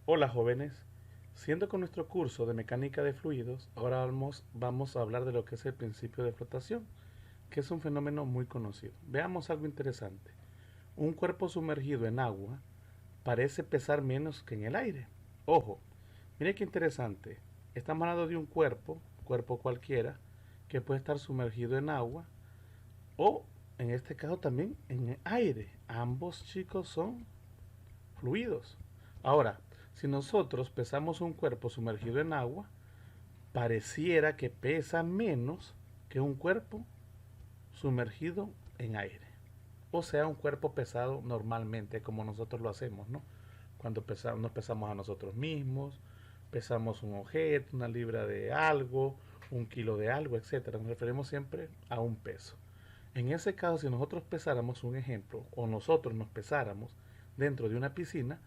Hola jóvenes, siendo con nuestro curso de mecánica de fluidos, ahora vamos a hablar de lo que es el principio de flotación, que es un fenómeno muy conocido. Veamos algo interesante. Un cuerpo sumergido en agua parece pesar menos que en el aire. Ojo, mire qué interesante. Estamos hablando de un cuerpo cualquiera, que puede estar sumergido en agua o, en este caso, también en aire. Ambos chicos son fluidos. Ahora, si nosotros pesamos un cuerpo sumergido en agua, pareciera que pesa menos que un cuerpo sumergido en aire. O sea, un cuerpo pesado normalmente, como nosotros lo hacemos, ¿no? Cuando nos pesamos a nosotros mismos, pesamos un objeto, una libra de algo, un kilo de algo, etcétera. Nos referimos siempre a un peso. En ese caso, si nosotros pesáramos un ejemplo, o nosotros nos pesáramos dentro de una piscina,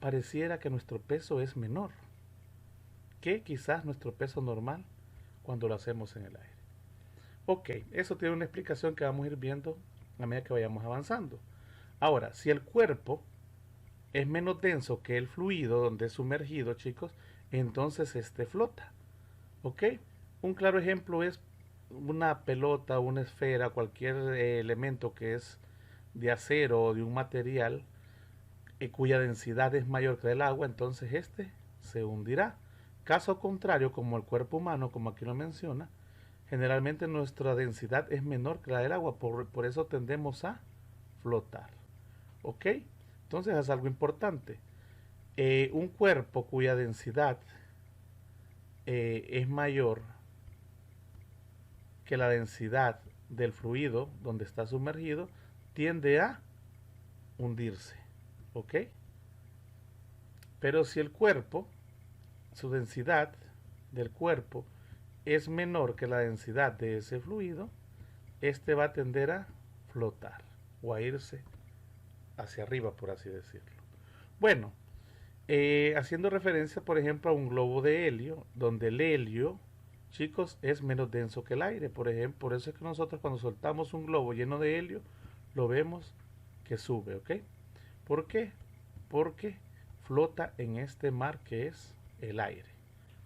pareciera que nuestro peso es menor que quizás nuestro peso normal cuando lo hacemos en el aire. Ok, eso tiene una explicación que vamos a ir viendo a medida que vayamos avanzando. Ahora, si el cuerpo es menos denso que el fluido donde es sumergido, chicos, entonces este flota. ¿Ok? Un claro ejemplo es una pelota, una esfera, cualquier elemento que es de acero o de un material cuya densidad es mayor que el agua, entonces este se hundirá. Caso contrario, como el cuerpo humano, como aquí lo menciona, generalmente nuestra densidad es menor que la del agua, por eso tendemos a flotar. ¿Ok? Entonces es algo importante. Un cuerpo cuya densidad es mayor que la densidad del fluido donde está sumergido tiende a hundirse. ¿Ok? Pero si el cuerpo, su densidad del cuerpo es menor que la densidad de ese fluido, este va a tender a flotar o a irse hacia arriba, por así decirlo. Bueno, haciendo referencia, por ejemplo, a un globo de helio, donde el helio, chicos, es menos denso que el aire. Por ejemplo, por eso es que nosotros cuando soltamos un globo lleno de helio, lo vemos que sube, ¿ok? ¿Por qué? Porque flota en este mar que es el aire.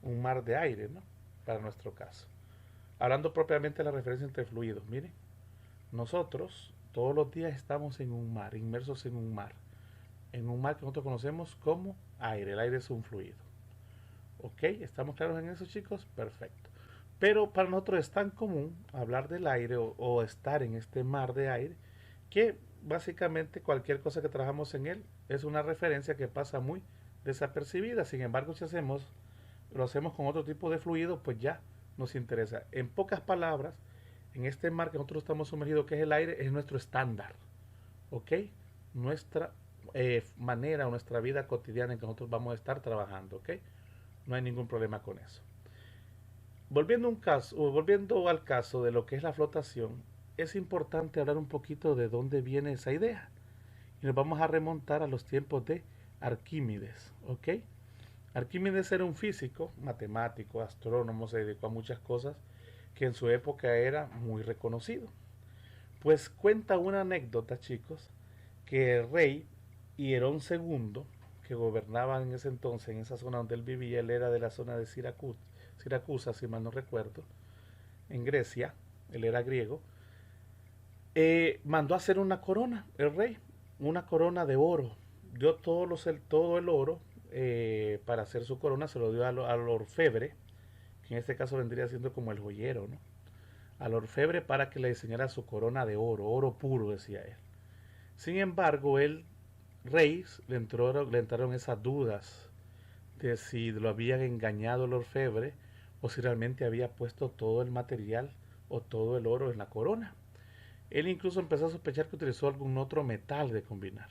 Un mar de aire, ¿no? Para nuestro caso. Hablando propiamente de la referencia entre fluidos, miren, nosotros todos los días estamos en un mar, inmersos en un mar que nosotros conocemos como aire. El aire es un fluido. ¿Ok? ¿Estamos claros en eso, chicos? Perfecto. Pero para nosotros es tan común hablar del aire o estar en este mar de aire que básicamente cualquier cosa que trabajamos en él es una referencia que pasa muy desapercibida. Sin embargo, si lo hacemos con otro tipo de fluido, pues ya nos interesa. En pocas palabras, en este mar que nosotros estamos sumergidos, que es el aire, es nuestro estándar. ¿Ok? Nuestra manera o nuestra vida cotidiana en que nosotros vamos a estar trabajando. ¿Ok? No hay ningún problema con eso. Volviendo al caso de lo que es la flotación, es importante hablar un poquito de dónde viene esa idea. Y nos vamos a remontar a los tiempos de Arquímedes, ¿ok? Arquímedes era un físico, matemático, astrónomo, se dedicó a muchas cosas que en su época era muy reconocido. Pues cuenta una anécdota, chicos, que el rey Hierón segundo, que gobernaba en ese entonces, en esa zona donde él vivía, él era de la zona de Siracusa, si mal no recuerdo, en Grecia, él era griego, mandó a hacer una corona, el rey, una corona de oro. Dio todo el oro para hacer su corona, se lo dio al orfebre, que en este caso vendría siendo como el joyero, ¿no? Al orfebre para que le diseñara su corona de oro, oro puro, decía él. Sin embargo, el rey le entraron esas dudas de si lo habían engañado el orfebre o si realmente había puesto todo el material o todo el oro en la corona. Él incluso empezó a sospechar que utilizó algún otro metal de combinar.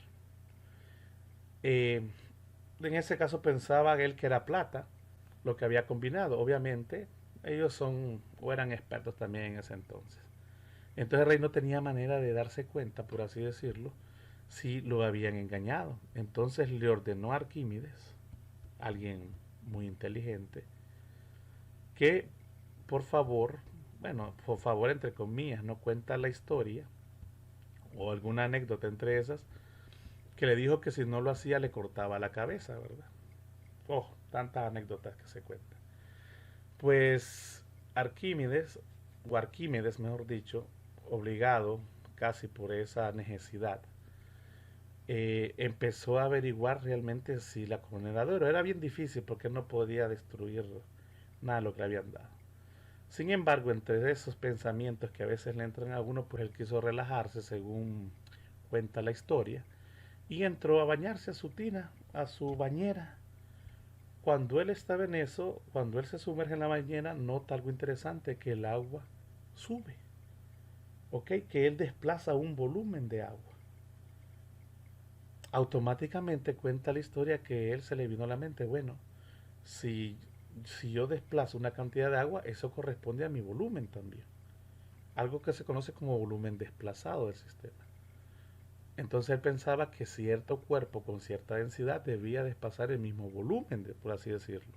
Eh, en ese caso pensaba él que era plata lo que había combinado. Obviamente ellos son o eran expertos también en ese entonces. Entonces el rey no tenía manera de darse cuenta, por así decirlo, si lo habían engañado. Entonces le ordenó a Arquímedes, alguien muy inteligente, que por favor, bueno, por favor entre comillas, no cuenta la historia o alguna anécdota entre esas, que le dijo que si no lo hacía le cortaba la cabeza, ¿verdad? Oh, tantas anécdotas que se cuentan. Pues Arquímedes, o Arquímedes mejor dicho, obligado casi por esa necesidad, empezó a averiguar realmente si la corona era de oro. Era bien difícil porque no podía destruir nada de lo que le habían dado. Sin embargo, entre esos pensamientos que a veces le entran a uno, pues él quiso relajarse, según cuenta la historia, y entró a bañarse a su tina, a su bañera. Cuando él estaba en eso, cuando él se sumerge en la bañera, nota algo interesante, que el agua sube, ¿ok? Que él desplaza un volumen de agua. Automáticamente cuenta la historia que él se le vino a la mente, bueno, si, si yo desplazo una cantidad de agua, eso corresponde a mi volumen también. Algo que se conoce como volumen desplazado del sistema. Entonces él pensaba que cierto cuerpo con cierta densidad debía desplazar el mismo volumen, por así decirlo.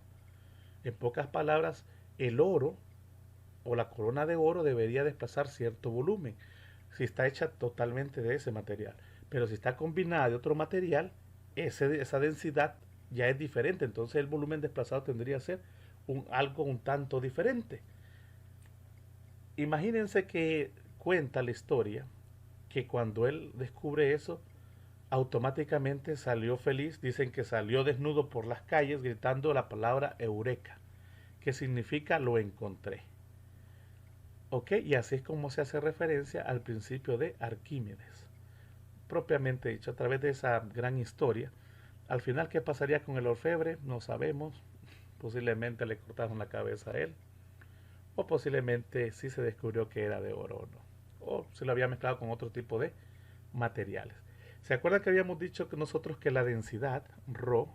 En pocas palabras, el oro o la corona de oro debería desplazar cierto volumen si está hecha totalmente de ese material. Pero si está combinada de otro material, esa densidad ya es diferente. Entonces el volumen desplazado tendría que ser algo un tanto diferente. Imagínense que cuenta la historia que cuando él descubre eso, automáticamente salió feliz. Dicen que salió desnudo por las calles gritando la palabra eureka, que significa lo encontré. ¿Ok? Y así es como se hace referencia al principio de Arquímedes. Propiamente dicho, a través de esa gran historia. Al final, ¿qué pasaría con el orfebre? No sabemos. Posiblemente le cortaron la cabeza a él. O posiblemente sí se descubrió que era de oro o no. O se lo había mezclado con otro tipo de materiales. ¿Se acuerdan que habíamos dicho que nosotros que la densidad, ρ,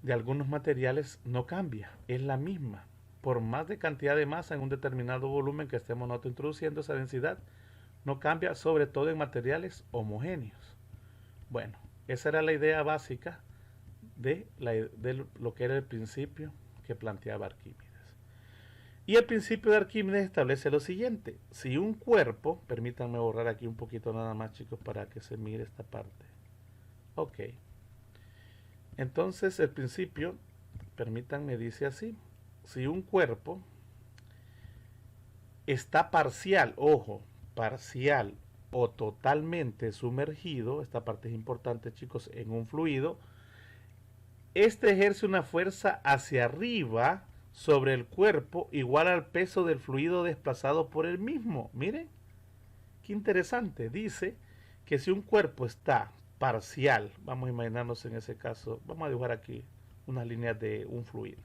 de algunos materiales no cambia? Es la misma. Por más de cantidad de masa en un determinado volumen que estemos nosotros introduciendo, esa densidad no cambia, sobre todo en materiales homogéneos. Bueno, esa era la idea básica de lo que era el principio que planteaba Arquímedes. Y el principio de Arquímedes establece lo siguiente: si un cuerpo, permítanme borrar aquí un poquito nada más, chicos, para que se mire esta parte. Ok. Entonces el principio, permítanme, dice así: si un cuerpo está parcial, ojo, parcial o totalmente sumergido, esta parte es importante, chicos, en un fluido, este ejerce una fuerza hacia arriba sobre el cuerpo igual al peso del fluido desplazado por el mismo. Miren, qué interesante. Dice que si un cuerpo está parcial, vamos a imaginarnos en ese caso, vamos a dibujar aquí unas líneas de un fluido.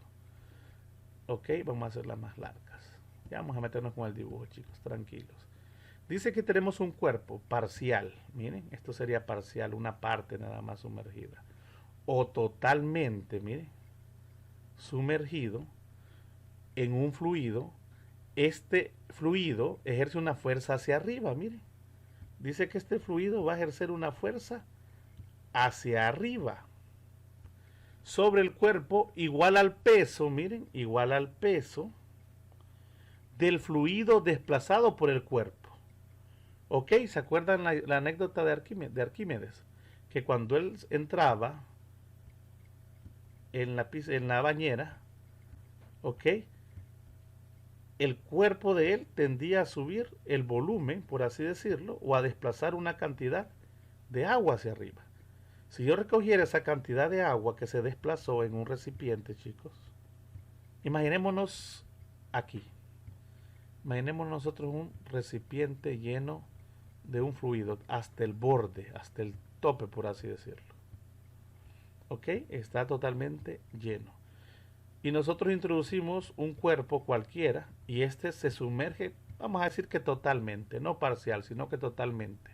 Ok, vamos a hacerlas más largas. Ya vamos a meternos con el dibujo, chicos, tranquilos. Dice que tenemos un cuerpo parcial. Miren, esto sería parcial, una parte nada más sumergida. O totalmente, miren, sumergido en un fluido. Este fluido ejerce una fuerza hacia arriba, miren. Dice que este fluido va a ejercer una fuerza hacia arriba sobre el cuerpo igual al peso, miren, igual al peso del fluido desplazado por el cuerpo. Ok, ¿se acuerdan la anécdota de Arquímedes? Que cuando él entraba en la bañera, ok, el cuerpo de él tendía a subir el volumen, por así decirlo, o a desplazar una cantidad de agua hacia arriba. Si yo recogiera esa cantidad de agua que se desplazó en un recipiente, chicos, imaginémonos aquí. Imaginemos nosotros un recipiente lleno de un fluido hasta el borde, hasta el tope, por así decirlo. ¿Ok? Está totalmente lleno. Y nosotros introducimos un cuerpo cualquiera y este se sumerge, vamos a decir que totalmente, no parcial, sino que totalmente.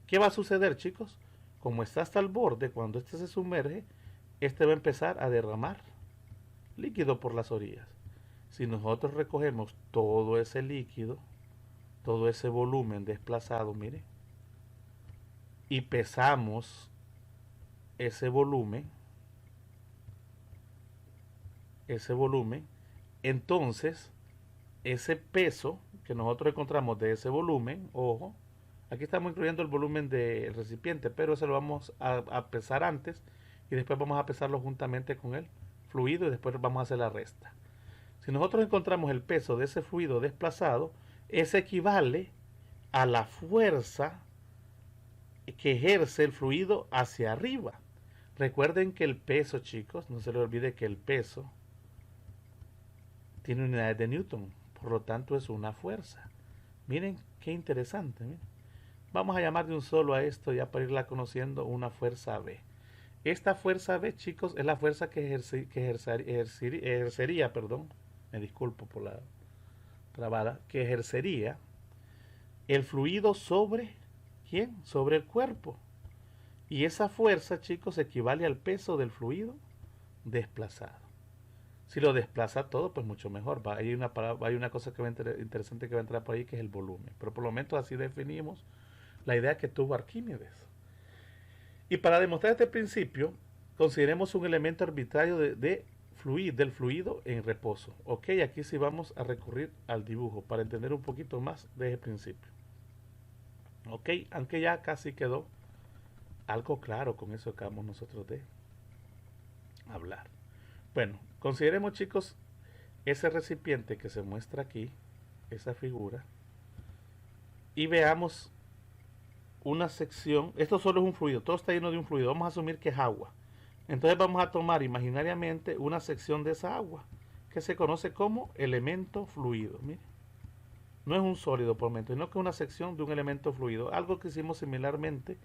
¿Qué va a suceder, chicos? Como está hasta el borde, cuando este se sumerge, este va a empezar a derramar líquido por las orillas. Si nosotros recogemos todo ese líquido, todo ese volumen desplazado, mire, y pesamos ese volumen, entonces ese peso que nosotros encontramos de ese volumen, ojo, aquí estamos incluyendo el volumen del recipiente, pero eso lo vamos a pesar antes y después vamos a pesarlo juntamente con el fluido y después vamos a hacer la resta. Si nosotros encontramos el peso de ese fluido desplazado, ese equivale a la fuerza que ejerce el fluido hacia arriba. Recuerden que el peso, chicos, no se les olvide que el peso tiene unidades de Newton, por lo tanto es una fuerza. Miren qué interesante. Miren. Vamos a llamar de un solo a esto ya para irla conociendo una fuerza B. Esta fuerza B, chicos, es la fuerza que ejercería, me disculpo por la trabada, que ejercería el fluido sobre, ¿quién? Sobre el cuerpo. Y esa fuerza, chicos, equivale al peso del fluido desplazado. Si lo desplaza todo, pues mucho mejor. Hay una cosa que interesante que va a entrar por ahí, que es el volumen. Pero por lo menos así definimos la idea que tuvo Arquímedes. Y para demostrar este principio, consideremos un elemento arbitrario del fluido en reposo. Ok, aquí sí vamos a recurrir al dibujo para entender un poquito más de ese principio. Ok, aunque ya casi quedó algo claro con eso que acabamos nosotros de hablar. Bueno, consideremos, chicos, ese recipiente que se muestra aquí, esa figura, y veamos una sección. Esto solo es un fluido, todo está lleno de un fluido. Vamos a asumir que es agua. Entonces vamos a tomar imaginariamente una sección de esa agua, que se conoce como elemento fluido. Mire, no es un sólido por momento, sino que es una sección de un elemento fluido. Algo que hicimos similarmente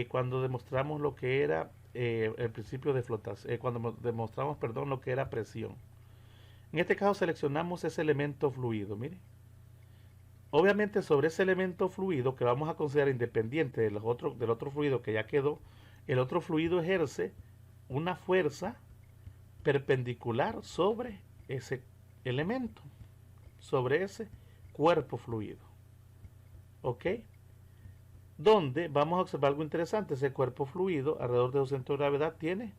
cuando demostramos lo que era el principio de flotación, cuando demostramos, lo que era presión. En este caso seleccionamos ese elemento fluido, mire. Obviamente sobre ese elemento fluido que vamos a considerar independiente del otro fluido que ya quedó, el otro fluido ejerce una fuerza perpendicular sobre ese elemento, sobre ese cuerpo fluido. ¿Ok? Donde vamos a observar algo interesante. Ese cuerpo fluido alrededor de su centro de gravedad tiene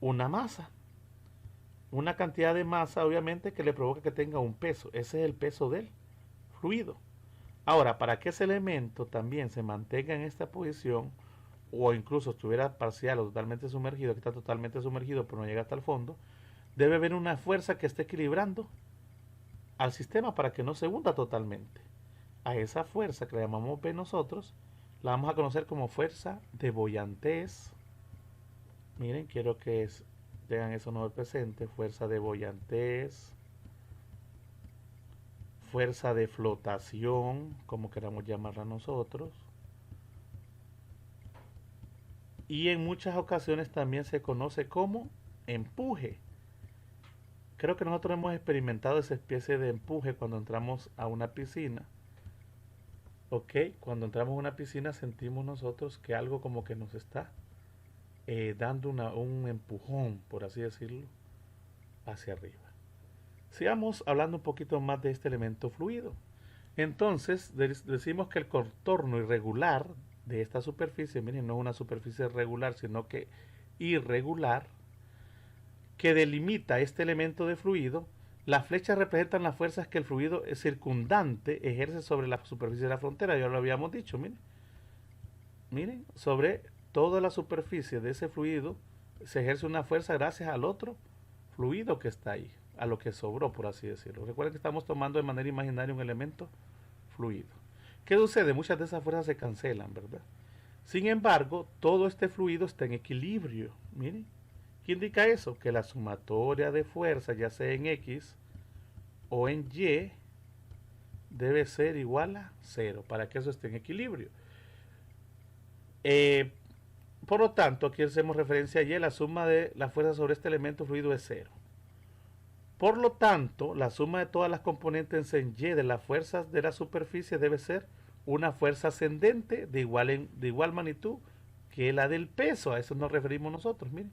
una masa. Una cantidad de masa, obviamente, que le provoca que tenga un peso. Ese es el peso del fluido. Ahora, para que ese elemento también se mantenga en esta posición, o incluso estuviera parcial o totalmente sumergido, que está totalmente sumergido pero no llega hasta el fondo, debe haber una fuerza que esté equilibrando al sistema para que no se hunda totalmente. A esa fuerza que la llamamos B nosotros, la vamos a conocer como fuerza de buoyantez. Miren, quiero que tengan eso nuevo presente. Fuerza de buoyantez, fuerza de flotación, como queramos llamarla nosotros. Y en muchas ocasiones también se conoce como empuje. Creo que nosotros hemos experimentado esa especie de empuje cuando entramos a una piscina. Ok, cuando entramos a una piscina sentimos nosotros que algo como que nos está dando un empujón, por así decirlo, hacia arriba. Sigamos hablando un poquito más de este elemento fluido. Entonces decimos que el contorno irregular de esta superficie, miren, no es una superficie regular, sino que irregular, que delimita este elemento de fluido. Las flechas representan las fuerzas que el fluido circundante ejerce sobre la superficie de la frontera. Ya lo habíamos dicho, miren. Miren, sobre toda la superficie de ese fluido se ejerce una fuerza gracias al otro fluido que está ahí, a lo que sobró, por así decirlo. Recuerden que estamos tomando de manera imaginaria un elemento fluido. ¿Qué sucede? Muchas de esas fuerzas se cancelan, ¿verdad? Sin embargo, todo este fluido está en equilibrio. Miren, ¿qué indica eso? Que la sumatoria de fuerzas, ya sea en X o en Y, debe ser igual a 0 para que eso esté en equilibrio. Por lo tanto, aquí hacemos referencia a Y, la suma de la fuerza sobre este elemento fluido es 0. Por lo tanto, la suma de todas las componentes en Y de las fuerzas de la superficie debe ser una fuerza ascendente de igual magnitud que la del peso. A eso nos referimos nosotros. Miren.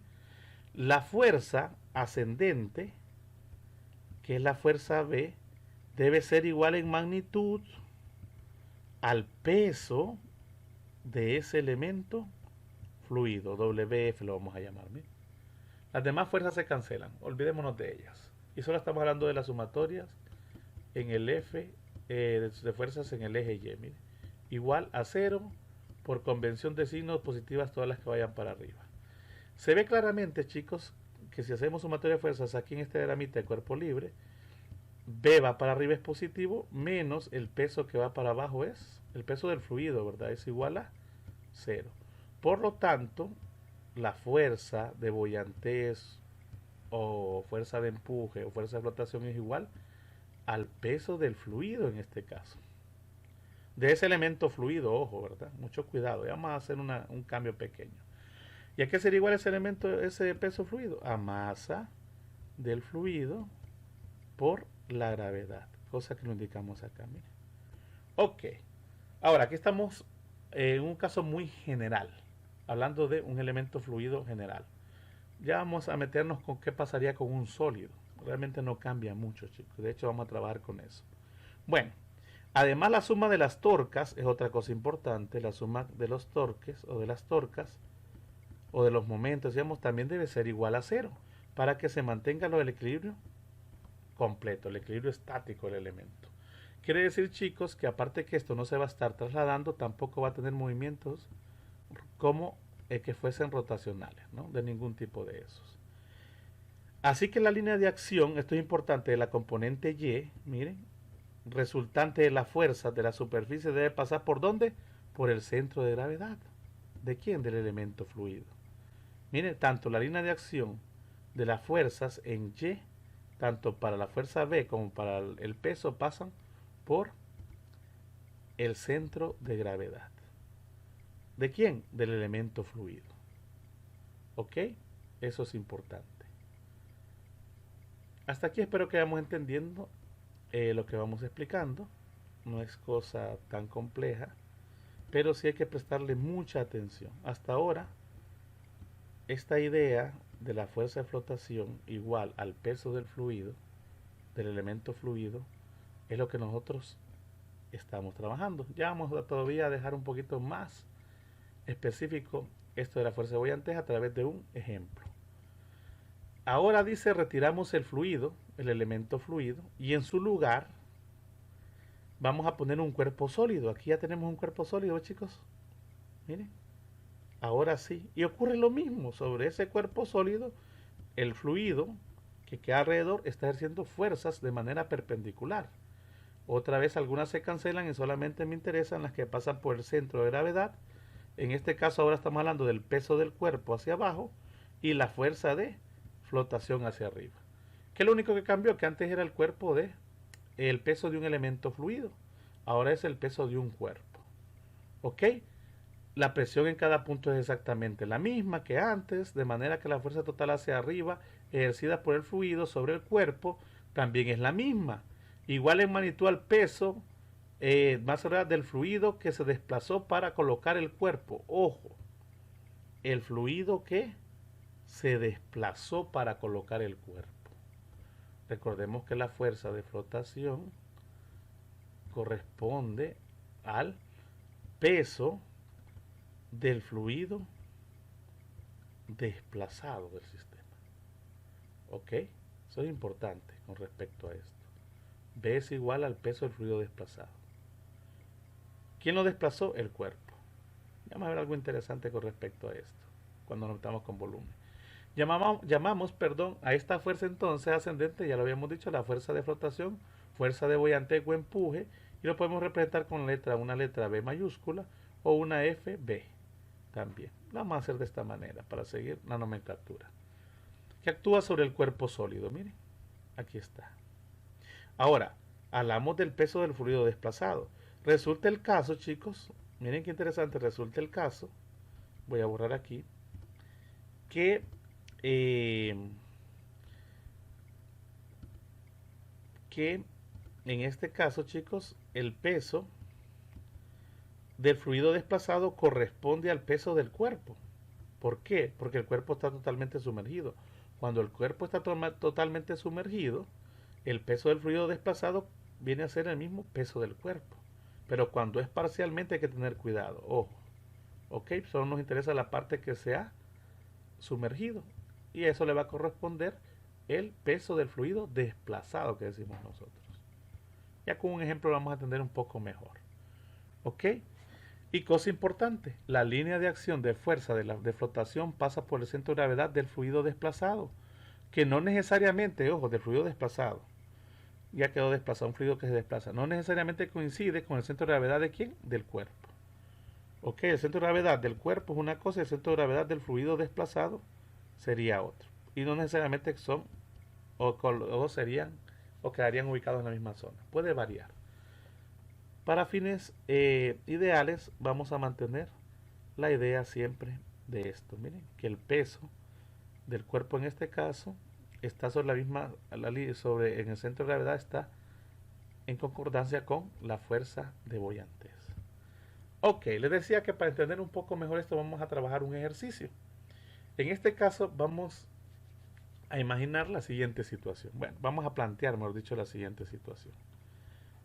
La fuerza ascendente, que es la fuerza B, debe ser igual en magnitud al peso de ese elemento fluido, WF lo vamos a llamar. ¿Bien? Las demás fuerzas se cancelan, olvidémonos de ellas. Y solo estamos hablando de las sumatorias en el F, de fuerzas en el eje Y. Mire. Igual a 0 por convención de signos positivas todas las que vayan para arriba. Se ve claramente, chicos, que si hacemos sumatoria de fuerzas aquí en este diagramita de cuerpo libre, B va para arriba es positivo, menos el peso que va para abajo es, el peso del fluido, ¿verdad? Es igual a 0. Por lo tanto, la fuerza de boyantez o fuerza de empuje o fuerza de flotación es igual al peso del fluido en este caso. De ese elemento fluido, ojo, ¿verdad? Mucho cuidado. Ya vamos a hacer un cambio pequeño. ¿Y a qué sería igual ese elemento, ese peso fluido? A masa del fluido por la gravedad. Cosa que lo indicamos acá, miren. Ok. Ahora, aquí estamos en un caso muy general. Hablando de un elemento fluido general. Ya vamos a meternos con qué pasaría con un sólido. Realmente no cambia mucho, chicos. De hecho, vamos a trabajar con eso. Bueno, además la suma de las torcas es otra cosa importante. La suma de los torques o de las torcas o de los momentos, digamos, también debe ser igual a 0 para que se mantenga el equilibrio completo, el equilibrio estático del elemento. Quiere decir, chicos, que aparte que esto no se va a estar trasladando, tampoco va a tener movimientos como que fuesen rotacionales, ¿no? De ningún tipo de esos. Así que la línea de acción, esto es importante, de la componente Y, miren, resultante de la fuerza de la superficie debe pasar ¿por dónde? Por el centro de gravedad. ¿De quién? Del elemento fluido. Miren, tanto la línea de acción de las fuerzas en Y, tanto para la fuerza B como para el peso, pasan por el centro de gravedad. ¿De quién? Del elemento fluido. ¿Ok? Eso es importante. Hasta aquí espero que vayamos entendiendo lo que vamos explicando. No es cosa tan compleja, pero sí hay que prestarle mucha atención. Hasta ahora, esta idea de la fuerza de flotación igual al peso del fluido, del elemento fluido, es lo que nosotros estamos trabajando. Ya vamos a todavía dejar un poquito más específico esto de la fuerza de boyantez a través de un ejemplo. Ahora dice retiramos el fluido, el elemento fluido, y en su lugar vamos a poner un cuerpo sólido. Aquí ya tenemos un cuerpo sólido, chicos. Miren, ahora sí. Y ocurre lo mismo sobre ese cuerpo sólido, el fluido que queda alrededor está ejerciendo fuerzas de manera perpendicular. Otra vez algunas se cancelan y solamente me interesan las que pasan por el centro de gravedad. En este caso ahora estamos hablando del peso del cuerpo hacia abajo y la fuerza de flotación hacia arriba. ¿Qué es lo único que cambió? Que antes era el cuerpo de el peso de un elemento fluido. Ahora es el peso de un cuerpo. ¿Ok? La presión en cada punto es exactamente la misma que antes, de manera que la fuerza total hacia arriba ejercida por el fluido sobre el cuerpo también es la misma. Igual en magnitud al peso más allá del fluido que se desplazó para colocar el cuerpo. Ojo, el fluido que se desplazó para colocar el cuerpo. Recordemos que la fuerza de flotación corresponde al peso del fluido desplazado del sistema. ¿Ok? Eso es importante con respecto a esto. B es igual al peso del fluido desplazado. ¿Quién lo desplazó? El cuerpo. Vamos a ver algo interesante con respecto a esto, cuando nos metamos con volumen. Llamamos a esta fuerza entonces ascendente, ya lo habíamos dicho, la fuerza de flotación, fuerza de boyantez o empuje, y lo podemos representar con una letra B mayúscula o una FB también. Lo vamos a hacer de esta manera para seguir la nomenclatura. Que actúa sobre el cuerpo sólido, miren, aquí está. Ahora, hablamos del peso del fluido desplazado. Resulta el caso, chicos, miren qué interesante, resulta el caso, voy a borrar aquí, que en este caso, chicos, el peso del fluido desplazado corresponde al peso del cuerpo. ¿Por qué? Porque el cuerpo está totalmente sumergido. Cuando el cuerpo está totalmente sumergido, el peso del fluido desplazado viene a ser el mismo peso del cuerpo. Pero cuando es parcialmente hay que tener cuidado. Ojo. Ok, solo nos interesa la parte que se ha sumergido. Y a eso le va a corresponder el peso del fluido desplazado que decimos nosotros. Ya con un ejemplo lo vamos a entender un poco mejor. ¿Ok? Y cosa importante, la línea de acción de fuerza de flotación pasa por el centro de gravedad del fluido desplazado, que no necesariamente, ojo, del fluido desplazado, ya quedó desplazado, un fluido que se desplaza, no necesariamente coincide con el centro de gravedad de quién, del cuerpo. Ok, el centro de gravedad del cuerpo es una cosa y el centro de gravedad del fluido desplazado sería otro. Y no necesariamente son o serían o quedarían ubicados en la misma zona. Puede variar. Para fines ideales vamos a mantener la idea siempre de esto. Miren, que el peso del cuerpo en este caso está sobre la misma, en el centro de gravedad está en concordancia con la fuerza de Boyantez. Ok, les decía que para entender un poco mejor esto vamos a trabajar un ejercicio. En este caso vamos a imaginar la siguiente situación. Bueno, vamos a plantear, mejor dicho, la siguiente situación.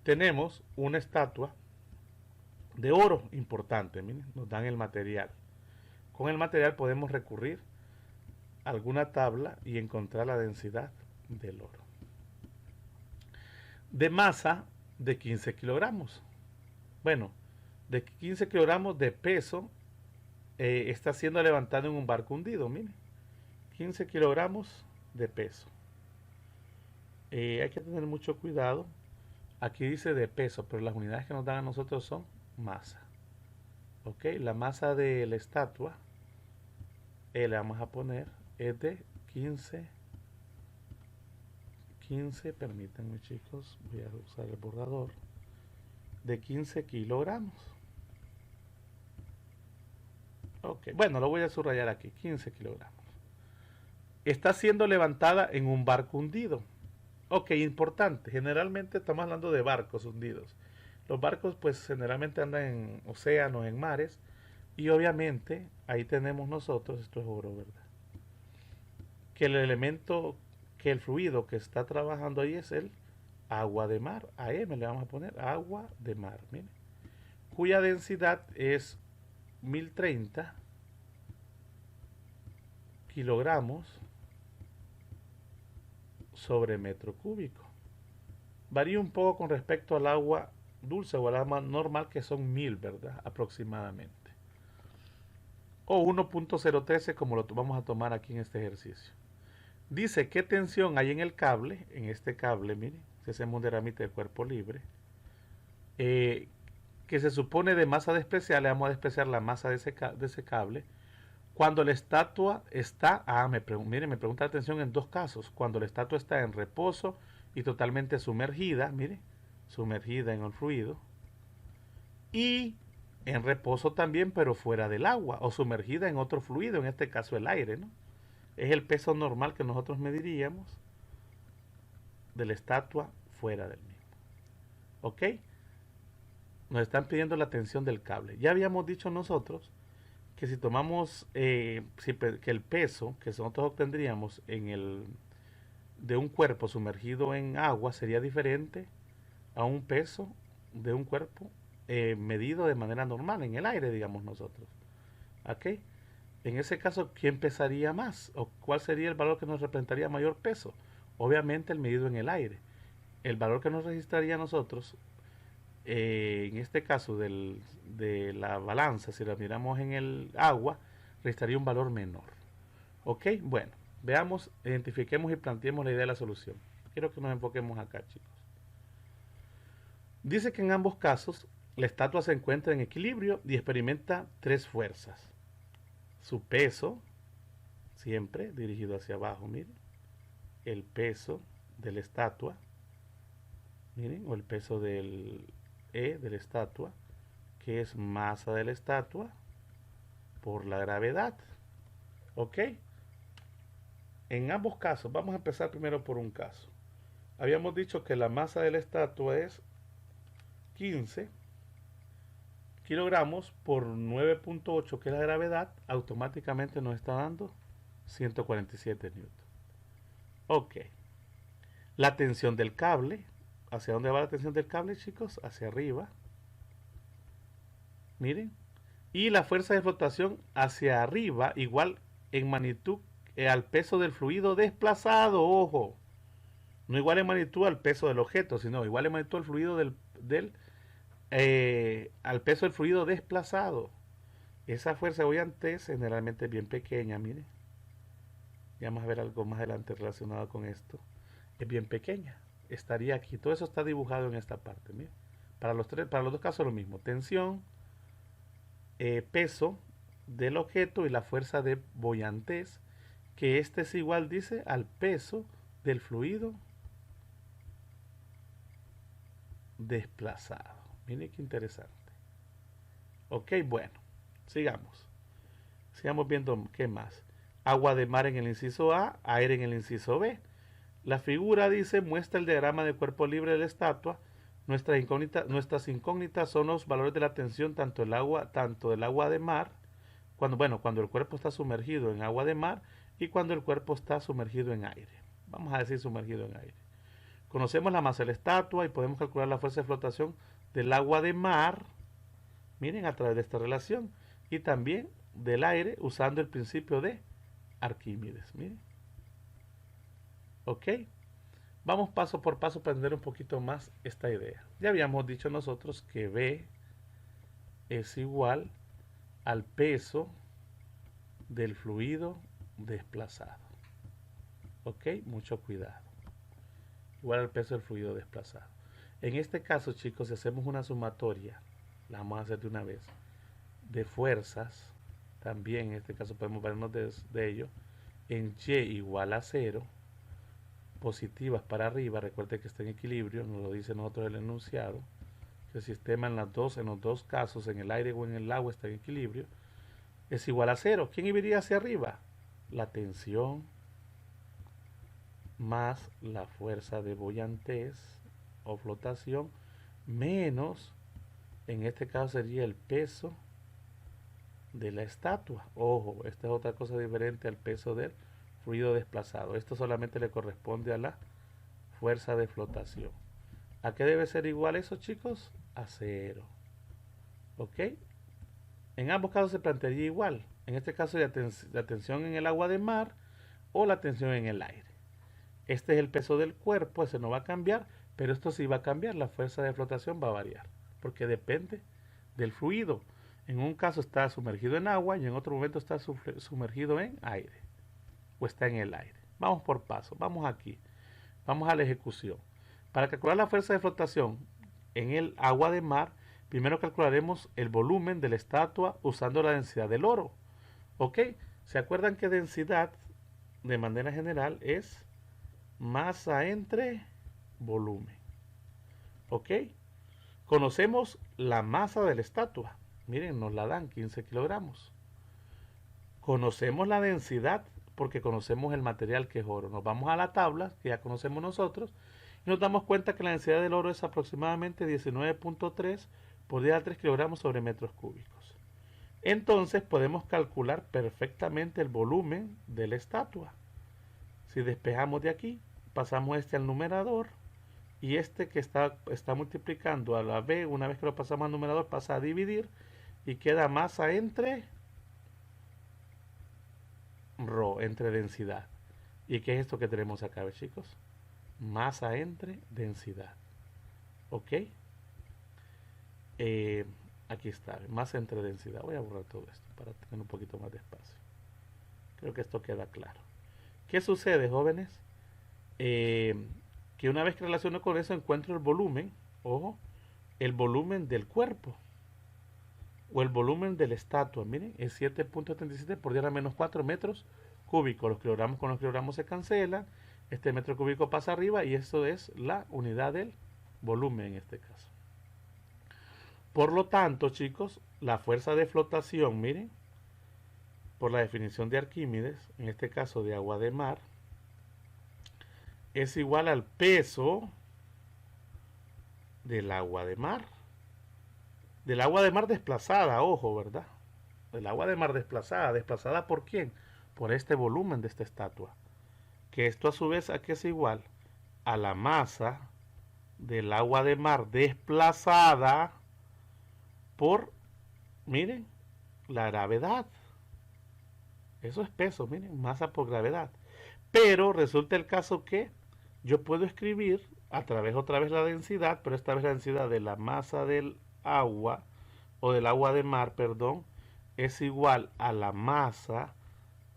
Tenemos una estatua de oro importante, miren, nos dan el material. Con el material podemos recurrir a alguna tabla y encontrar la densidad del oro. De masa de 15 kilogramos. Bueno, de 15 kilogramos de peso está siendo levantado en un barco hundido, miren. 15 kilogramos de peso. Hay que tener mucho cuidado. Aquí dice de peso, pero las unidades que nos dan a nosotros son masa. Ok, la masa de la estatua, le vamos a poner, es de 15, permítanme chicos, voy a usar el borrador, de 15 kilogramos. Ok, bueno, lo voy a subrayar aquí, 15 kilogramos. Está siendo levantada en un barco hundido. Ok, importante, generalmente estamos hablando de barcos hundidos. Los barcos pues generalmente andan en océanos, en mares, y obviamente ahí tenemos nosotros, esto es oro, ¿verdad? Que el elemento, que el fluido que está trabajando ahí es el agua de mar, AM le vamos a poner agua de mar, miren, cuya densidad es 1030 kilogramos sobre metro cúbico. Varía un poco con respecto al agua dulce o al agua normal, que son 1000, ¿verdad? Aproximadamente. O 1.013 como lo vamos a tomar aquí en este ejercicio. Dice qué tensión hay en el cable, en este cable, miren, si hacemos un derramite de cuerpo libre, que se supone de masa despreciable, le vamos a despreciar la masa de ese cable. Cuando la estatua está, miren, me pregunta la atención en dos casos, cuando la estatua está en reposo y totalmente sumergida, mire, sumergida en el fluido, y en reposo también, pero fuera del agua, o sumergida en otro fluido, en este caso el aire, ¿no? Es el peso normal que nosotros mediríamos de la estatua fuera del mismo. ¿Ok? Nos están pidiendo la tensión del cable. Ya habíamos dicho nosotros que si tomamos que el peso que nosotros obtendríamos de un cuerpo sumergido en agua sería diferente a un peso de un cuerpo medido de manera normal en el aire, digamos nosotros. ¿Ok? En ese caso, ¿quién pesaría más? ¿O cuál sería el valor que nos representaría mayor peso? Obviamente el medido en el aire. El valor que nos registraría a nosotros, en este caso de la balanza, si la miramos en el agua, registraría un valor menor. ¿Ok? Bueno, veamos, identifiquemos y planteemos la idea de la solución. Quiero que nos enfoquemos acá, chicos. Dice que en ambos casos la estatua se encuentra en equilibrio y experimenta tres fuerzas. Su peso, siempre dirigido hacia abajo, miren. El peso de la estatua, miren, o el peso de la estatua, que es masa de la estatua por la gravedad. ¿Ok? En ambos casos, vamos a empezar primero por un caso. Habíamos dicho que la masa de la estatua es 15 kilogramos por 9.8, que es la gravedad, automáticamente nos está dando 147 newtons. Ok. La tensión del cable, ¿hacia dónde va la tensión del cable, chicos? Hacia arriba. Miren. Y la fuerza de flotación hacia arriba, igual en magnitud al peso del fluido desplazado, ojo. No igual en magnitud al peso del objeto, sino igual en magnitud al fluido del al peso del fluido desplazado. Esa fuerza de buoyantez generalmente es bien pequeña, mire. Ya vamos a ver algo más adelante relacionado con esto. Es bien pequeña. Estaría aquí. Todo eso está dibujado en esta parte. Mire. Para los dos casos lo mismo. Tensión, peso del objeto y la fuerza de buoyantez, que este es igual, dice, al peso del fluido desplazado. Mire qué interesante. Ok, bueno, sigamos. Sigamos viendo qué más. Agua de mar en el inciso A, aire en el inciso B. La figura dice, muestra el diagrama de cuerpo libre de la estatua. Nuestras incógnitas son los valores de la tensión tanto del agua de mar, cuando el cuerpo está sumergido en agua de mar y cuando el cuerpo está sumergido en aire. Vamos a decir sumergido en aire. Conocemos la masa de la estatua y podemos calcular la fuerza de flotación del agua de mar, miren, a través de esta relación, y también del aire usando el principio de Arquímedes. Miren. ¿Ok? Vamos paso por paso para entender un poquito más esta idea. Ya habíamos dicho nosotros que B es igual al peso del fluido desplazado. ¿Ok? Mucho cuidado. Igual al peso del fluido desplazado. En este caso, chicos, si hacemos una sumatoria, la vamos a hacer de una vez, de fuerzas, también en este caso podemos vernos de ello, en Y igual a 0, positivas para arriba, recuerde que está en equilibrio, nos lo dice nosotros el enunciado, que el sistema en los dos casos, en el aire o en el agua, está en equilibrio, es igual a 0. ¿Quién iría hacia arriba? La tensión más la fuerza de buoyantez o flotación menos, en este caso sería el peso de la estatua. Ojo, esta es otra cosa diferente al peso del fluido desplazado. Esto solamente le corresponde a la fuerza de flotación. ¿A qué debe ser igual eso, chicos? A 0. ¿Ok? En ambos casos se plantearía igual. En este caso la tensión en el agua de mar o la tensión en el aire. Este es el peso del cuerpo, ese no va a cambiar, pero esto sí va a cambiar, la fuerza de flotación va a variar, porque depende del fluido. En un caso está sumergido en agua y en otro momento está sumergido en aire, o está en el aire. Vamos por paso, vamos aquí, vamos a la ejecución. Para calcular la fuerza de flotación en el agua de mar, primero calcularemos el volumen de la estatua usando la densidad del oro. ¿Ok? ¿Se acuerdan que densidad, de manera general, es masa entre volumen? ¿Ok? Conocemos la masa de la estatua. Miren, nos la dan 15 kilogramos. Conocemos la densidad porque conocemos el material que es oro. Nos vamos a la tabla que ya conocemos nosotros y nos damos cuenta que la densidad del oro es aproximadamente 19.3 por 10 a 3 kilogramos sobre metros cúbicos. Entonces podemos calcular perfectamente el volumen de la estatua. Si despejamos de aquí, pasamos este al numerador y este que está multiplicando a la B, una vez que lo pasamos al numerador, pasa a dividir y queda masa entre ρ, entre densidad. ¿Y qué es esto que tenemos acá, chicos? Masa entre densidad. ¿Ok? Aquí está, masa entre densidad. Voy a borrar todo esto para tener un poquito más de espacio. Creo que esto queda claro. ¿Qué sucede, jóvenes? Que una vez que relaciono con eso encuentro el volumen, ojo, el volumen del cuerpo o el volumen de la estatua. Miren, es 7.77 por 10 a menos 4 metros cúbicos. Los kilogramos con los kilogramos se cancelan, este metro cúbico pasa arriba y esto es la unidad del volumen en este caso. Por lo tanto, chicos, la fuerza de flotación, miren, por la definición de Arquímedes, en este caso de agua de mar, es igual al peso del agua de mar. Del agua de mar desplazada, ojo, ¿verdad? Del agua de mar desplazada. ¿Desplazada por quién? Por este volumen de esta estatua. Que esto a su vez, ¿a qué es igual? A la masa del agua de mar desplazada por, miren, la gravedad. Eso es peso, miren, masa por gravedad. Pero resulta el caso que yo puedo escribir a través otra vez la densidad, pero esta vez la densidad de la masa del agua, o del agua de mar, perdón, es igual a la masa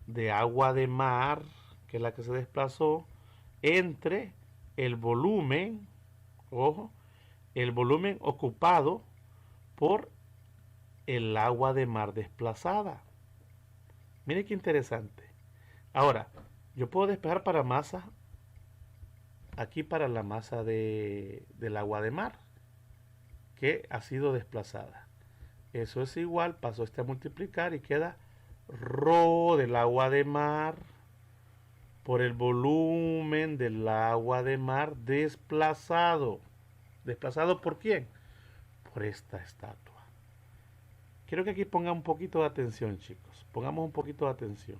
de agua de mar, que es la que se desplazó, entre el volumen, ojo, el volumen ocupado por el agua de mar desplazada. Mire qué interesante. Ahora, yo puedo despejar para masa, aquí para la masa del agua de mar, que ha sido desplazada. Eso es igual, paso este a multiplicar y queda ρ del agua de mar por el volumen del agua de mar desplazado. ¿Desplazado por quién? Por esta estatua. Quiero que aquí pongan un poquito de atención, chicos. Pongamos un poquito de atención.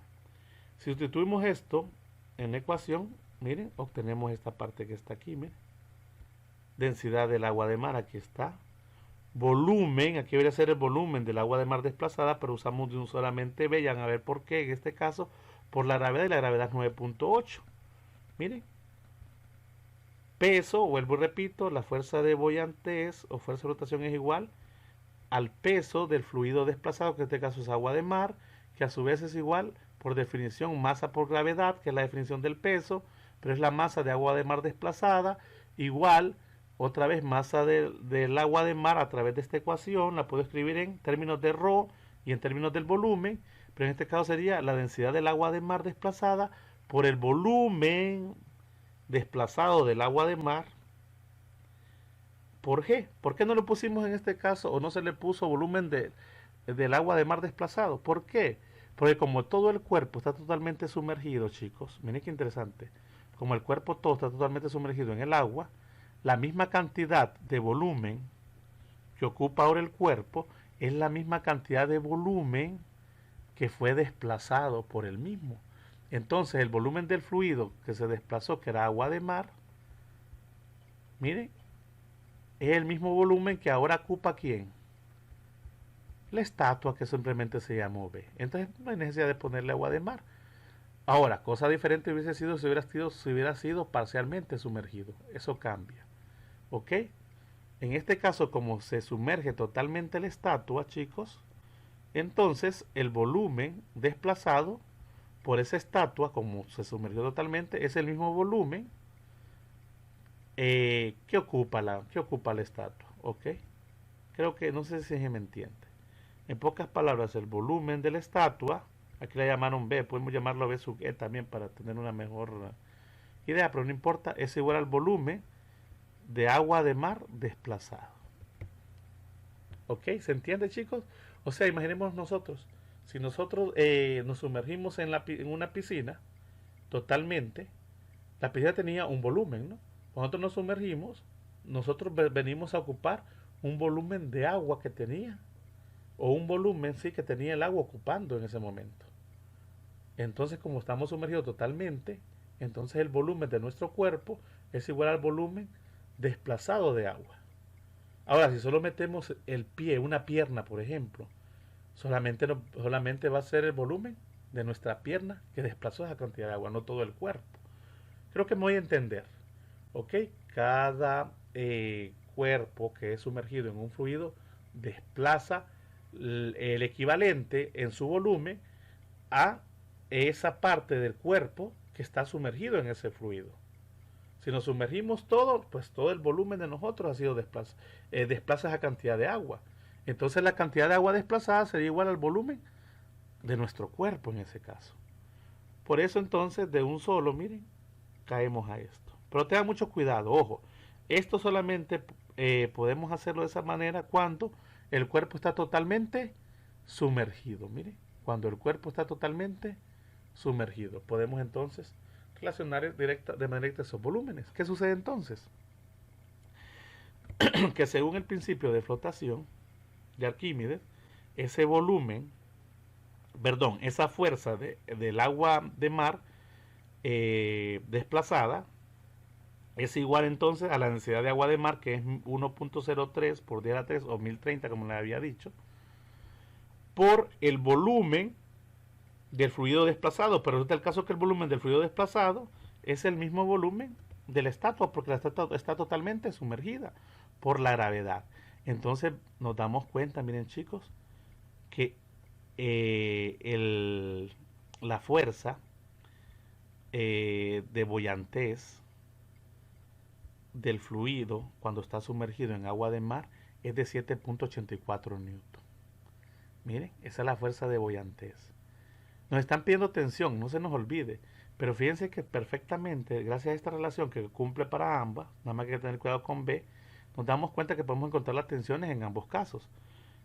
Si sustituimos esto en la ecuación, miren, obtenemos esta parte que está aquí, miren. Densidad del agua de mar, aquí está. Volumen, aquí debería ser el volumen del agua de mar desplazada, pero usamos de un solamente B, ya van a ver por qué, en este caso, por la gravedad, y la gravedad es 9.8. Miren. Peso, vuelvo y repito, la fuerza de boyantez o fuerza de rotación es igual al peso del fluido desplazado, que en este caso es agua de mar, que a su vez es igual, por definición, masa por gravedad, que es la definición del peso, pero es la masa de agua de mar desplazada, igual, otra vez, masa del agua de mar a través de esta ecuación, la puedo escribir en términos de ρ y en términos del volumen, pero en este caso sería la densidad del agua de mar desplazada por el volumen desplazado del agua de mar por G. ¿Por qué no lo pusimos en este caso o no se le puso volumen del agua de mar desplazado? ¿Por qué? Porque como todo el cuerpo está totalmente sumergido, chicos, miren qué interesante, como el cuerpo todo está totalmente sumergido en el agua, la misma cantidad de volumen que ocupa ahora el cuerpo es la misma cantidad de volumen que fue desplazado por el mismo. Entonces el volumen del fluido que se desplazó, que era agua de mar, miren, es el mismo volumen que ahora ocupa ¿quién? La estatua, que simplemente se llamó B. Entonces no hay necesidad de ponerle agua de mar. Ahora, cosa diferente hubiese sido si hubiera sido parcialmente sumergido. Eso cambia. ¿Ok? En este caso, como se sumerge totalmente la estatua, chicos, entonces el volumen desplazado por esa estatua, como se sumergió totalmente, es el mismo volumen que ocupa la estatua. ¿Ok? Creo que no sé si se me entiende. En pocas palabras, el volumen de la estatua, aquí la llamaron B, podemos llamarlo B sub E también para tener una mejor idea, pero no importa, es igual al volumen de agua de mar desplazado. ¿Ok? ¿Se entiende, chicos? O sea, imaginemos nosotros, si nosotros nos sumergimos en una piscina totalmente, la piscina tenía un volumen, ¿no? Cuando nosotros nos sumergimos, nosotros venimos a ocupar un volumen de agua que tenía, o un volumen, sí, que tenía el agua ocupando en ese momento. Entonces, como estamos sumergidos totalmente, entonces el volumen de nuestro cuerpo es igual al volumen desplazado de agua. Ahora, si solo metemos el pie, una pierna, por ejemplo, solamente va a ser el volumen de nuestra pierna que desplazó esa cantidad de agua, no todo el cuerpo. Creo que me voy a entender. ¿Ok? Cada cuerpo que es sumergido en un fluido desplaza el equivalente en su volumen a esa parte del cuerpo que está sumergido en ese fluido. Si nos sumergimos todo, pues todo el volumen de nosotros ha sido desplaza esa cantidad de agua. Entonces la cantidad de agua desplazada sería igual al volumen de nuestro cuerpo en ese caso. Por eso entonces de un solo, miren, caemos a esto. Pero tengan mucho cuidado, ojo, esto solamente podemos hacerlo de esa manera cuando el cuerpo está totalmente sumergido. Miren, cuando el cuerpo está totalmente sumergido, podemos entonces relacionar de manera directa esos volúmenes. ¿Qué sucede entonces? Que según el principio de flotación de Arquímedes, ese volumen, perdón, esa fuerza del agua de mar desplazada es igual entonces a la densidad de agua de mar, que es 1.03 por 10 a la 3 o 1030, como le había dicho, por el volumen del fluido desplazado. Pero resulta el caso que el volumen del fluido desplazado es el mismo volumen de la estatua, porque la estatua está totalmente sumergida por la gravedad. Entonces nos damos cuenta, miren chicos, que la fuerza de boyantez del fluido cuando está sumergido en agua de mar es de 7.84 newton. Miren, esa es la fuerza de boyantez. Nos están pidiendo tensión, no se nos olvide. Pero fíjense que perfectamente, gracias a esta relación que cumple para ambas, nada más que hay que tener cuidado con B, nos damos cuenta que podemos encontrar las tensiones en ambos casos.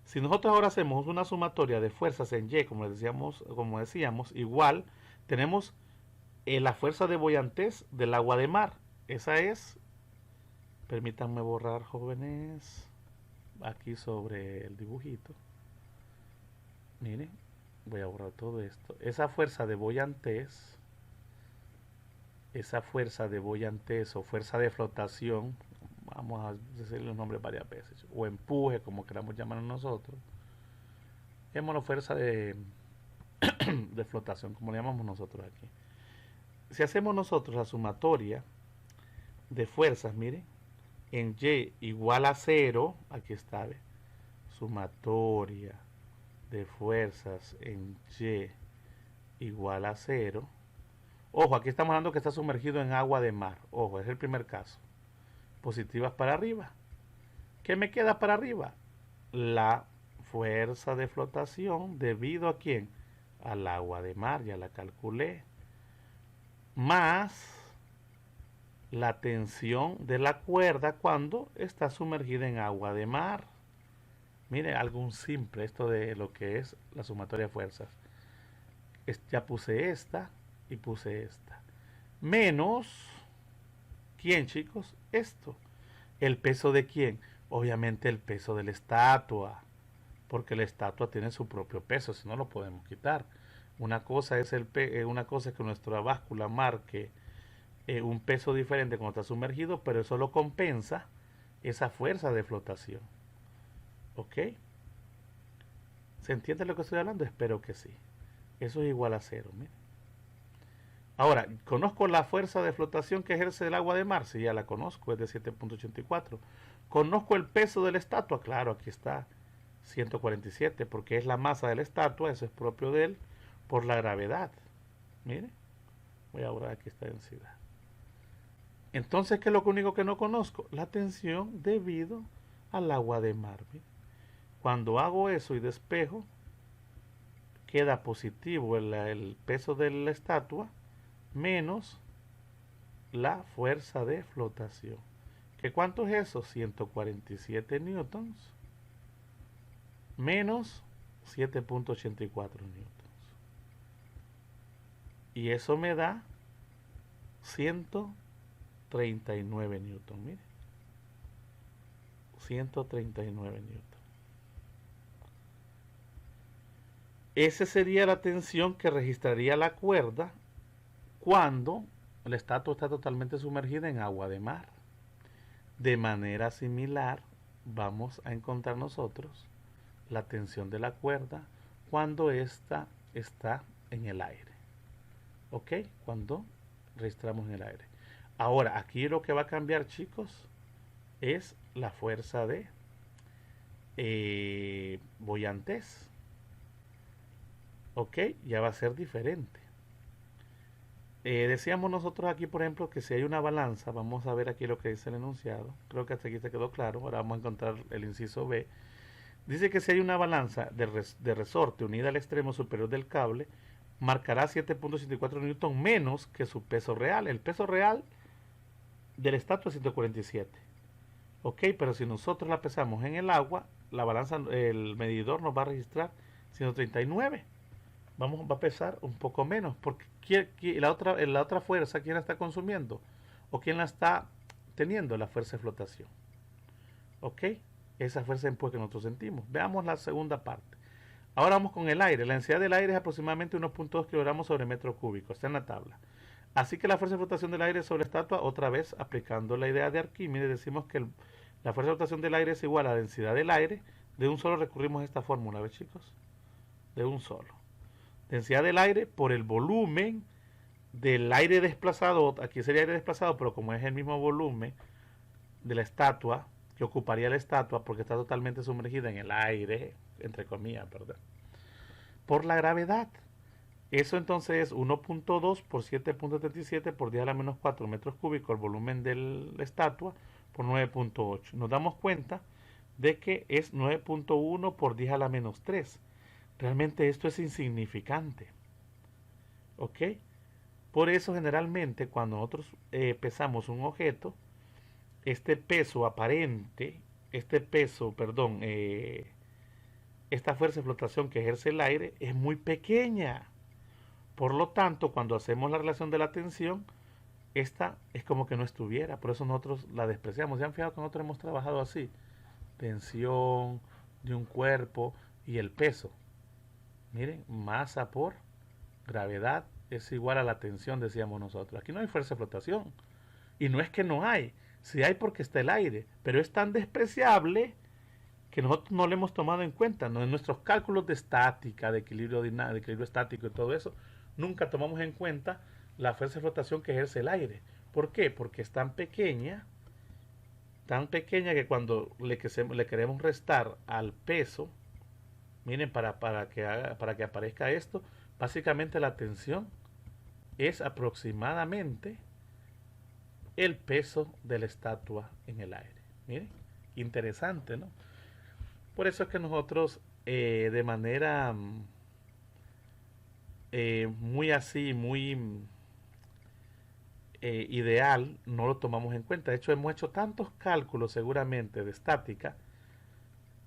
Si nosotros ahora hacemos una sumatoria de fuerzas en Y, como decíamos, igual tenemos la fuerza de boyantez del agua de mar. Esa es, permítanme borrar, jóvenes, aquí sobre el dibujito. Miren, voy a borrar todo esto. Esa fuerza de boyantez o fuerza de flotación, vamos a decirle los nombres varias veces, o empuje, como queramos llamarlo nosotros, llamémoslo fuerza de flotación, como le llamamos nosotros aquí. Si hacemos nosotros la sumatoria de fuerzas, miren, en Y igual a 0, aquí está, ¿ve? Sumatoria de fuerzas en Y igual a 0. Ojo, aquí estamos hablando que está sumergido en agua de mar. Ojo, es el primer caso. Positivas para arriba. ¿Qué me queda para arriba? La fuerza de flotación debido a quién? Al agua de mar, ya la calculé. Más la tensión de la cuerda cuando está sumergida en agua de mar. Mire, algo simple esto de lo que es la sumatoria de fuerzas. Ya puse esta y puse esta. Menos, ¿quién, chicos? Esto. ¿El peso de quién? Obviamente el peso de la estatua, porque la estatua tiene su propio peso, si no lo podemos quitar. Una cosa es que nuestra báscula marque un peso diferente cuando está sumergido, pero eso lo compensa esa fuerza de flotación. ¿Ok? ¿Se entiende lo que estoy hablando? Espero que sí. Eso es igual a 0. Miren. Ahora, ¿conozco la fuerza de flotación que ejerce el agua de mar? Sí, ya la conozco, es de 7.84. ¿Conozco el peso de la estatua? Claro, aquí está, 147, porque es la masa de la estatua, eso es propio de él, por la gravedad. Mire, voy a borrar aquí esta densidad. Entonces, ¿qué es lo único que no conozco? La tensión debido al agua de mar. ¿Mire? Cuando hago eso y despejo, queda positivo el peso de la estatua menos la fuerza de flotación. ¿Qué cuánto es eso? 147 newtons menos 7.84 newtons. Y eso me da 139 newtons. Mire. 139 newtons. Esa sería la tensión que registraría la cuerda cuando la estatua está totalmente sumergida en agua de mar. De manera similar, vamos a encontrar nosotros la tensión de la cuerda cuando ésta está en el aire. ¿Ok? Cuando registramos en el aire. Ahora, aquí lo que va a cambiar, chicos, es la fuerza de boyantez. ¿Ok? Ya va a ser diferente. Decíamos nosotros aquí, por ejemplo, que si hay una balanza, vamos a ver aquí lo que dice el enunciado. Creo que hasta aquí se quedó claro. Ahora vamos a encontrar el inciso B. Dice que si hay una balanza de resorte unida al extremo superior del cable, marcará 7.84 newton menos que su peso real. El peso real de la estatua es 147. Ok, pero si nosotros la pesamos en el agua, la balanza, el medidor nos va a registrar 139. Va a pesar un poco menos, porque la otra fuerza, ¿quién la está consumiendo? ¿O quién la está teniendo? La fuerza de flotación. ¿Ok? Esa fuerza de empuje que nosotros sentimos. Veamos la segunda parte. Ahora vamos con el aire. La densidad del aire es aproximadamente 1.2 kilogramos sobre metro cúbico. Está en la tabla. Así que la fuerza de flotación del aire sobre la estatua, otra vez aplicando la idea de Arquímedes, decimos que la fuerza de flotación del aire es igual a la densidad del aire. De un solo recurrimos a esta fórmula, ¿ves, chicos? De un solo. Densidad del aire por el volumen del aire desplazado. Aquí sería aire desplazado, pero como es el mismo volumen de la estatua, que ocuparía la estatua porque está totalmente sumergida en el aire, entre comillas, ¿verdad? Por la gravedad. Eso entonces es 1.2 por 7.37 por 10 a la menos 4 metros cúbicos el volumen de la estatua por 9.8. Nos damos cuenta de que es 9.1 por 10 a la menos 3. Realmente esto es insignificante. ¿Ok? Por eso generalmente cuando nosotros pesamos un objeto, este peso aparente, esta fuerza de flotación que ejerce el aire es muy pequeña. Por lo tanto, cuando hacemos la relación de la tensión, esta es como que no estuviera. Por eso nosotros la despreciamos. ¿Se han fijado que nosotros hemos trabajado así? Tensión de un cuerpo y el peso. Miren, masa por gravedad es igual a la tensión, decíamos nosotros. Aquí no hay fuerza de flotación. Y no es que no hay. Sí hay porque está el aire. Pero es tan despreciable que nosotros no lo hemos tomado en cuenta. ¿No? En nuestros cálculos de estática, de equilibrio dinámico, de equilibrio estático y todo eso, nunca tomamos en cuenta la fuerza de flotación que ejerce el aire. ¿Por qué? Porque es tan pequeña que cuando le queremos restar al peso, miren, para que aparezca esto, básicamente la tensión es aproximadamente el peso de la estatua en el aire. Miren, interesante, ¿no? Por eso es que nosotros de manera muy así, muy ideal, no lo tomamos en cuenta. De hecho, hemos hecho tantos cálculos seguramente de estática,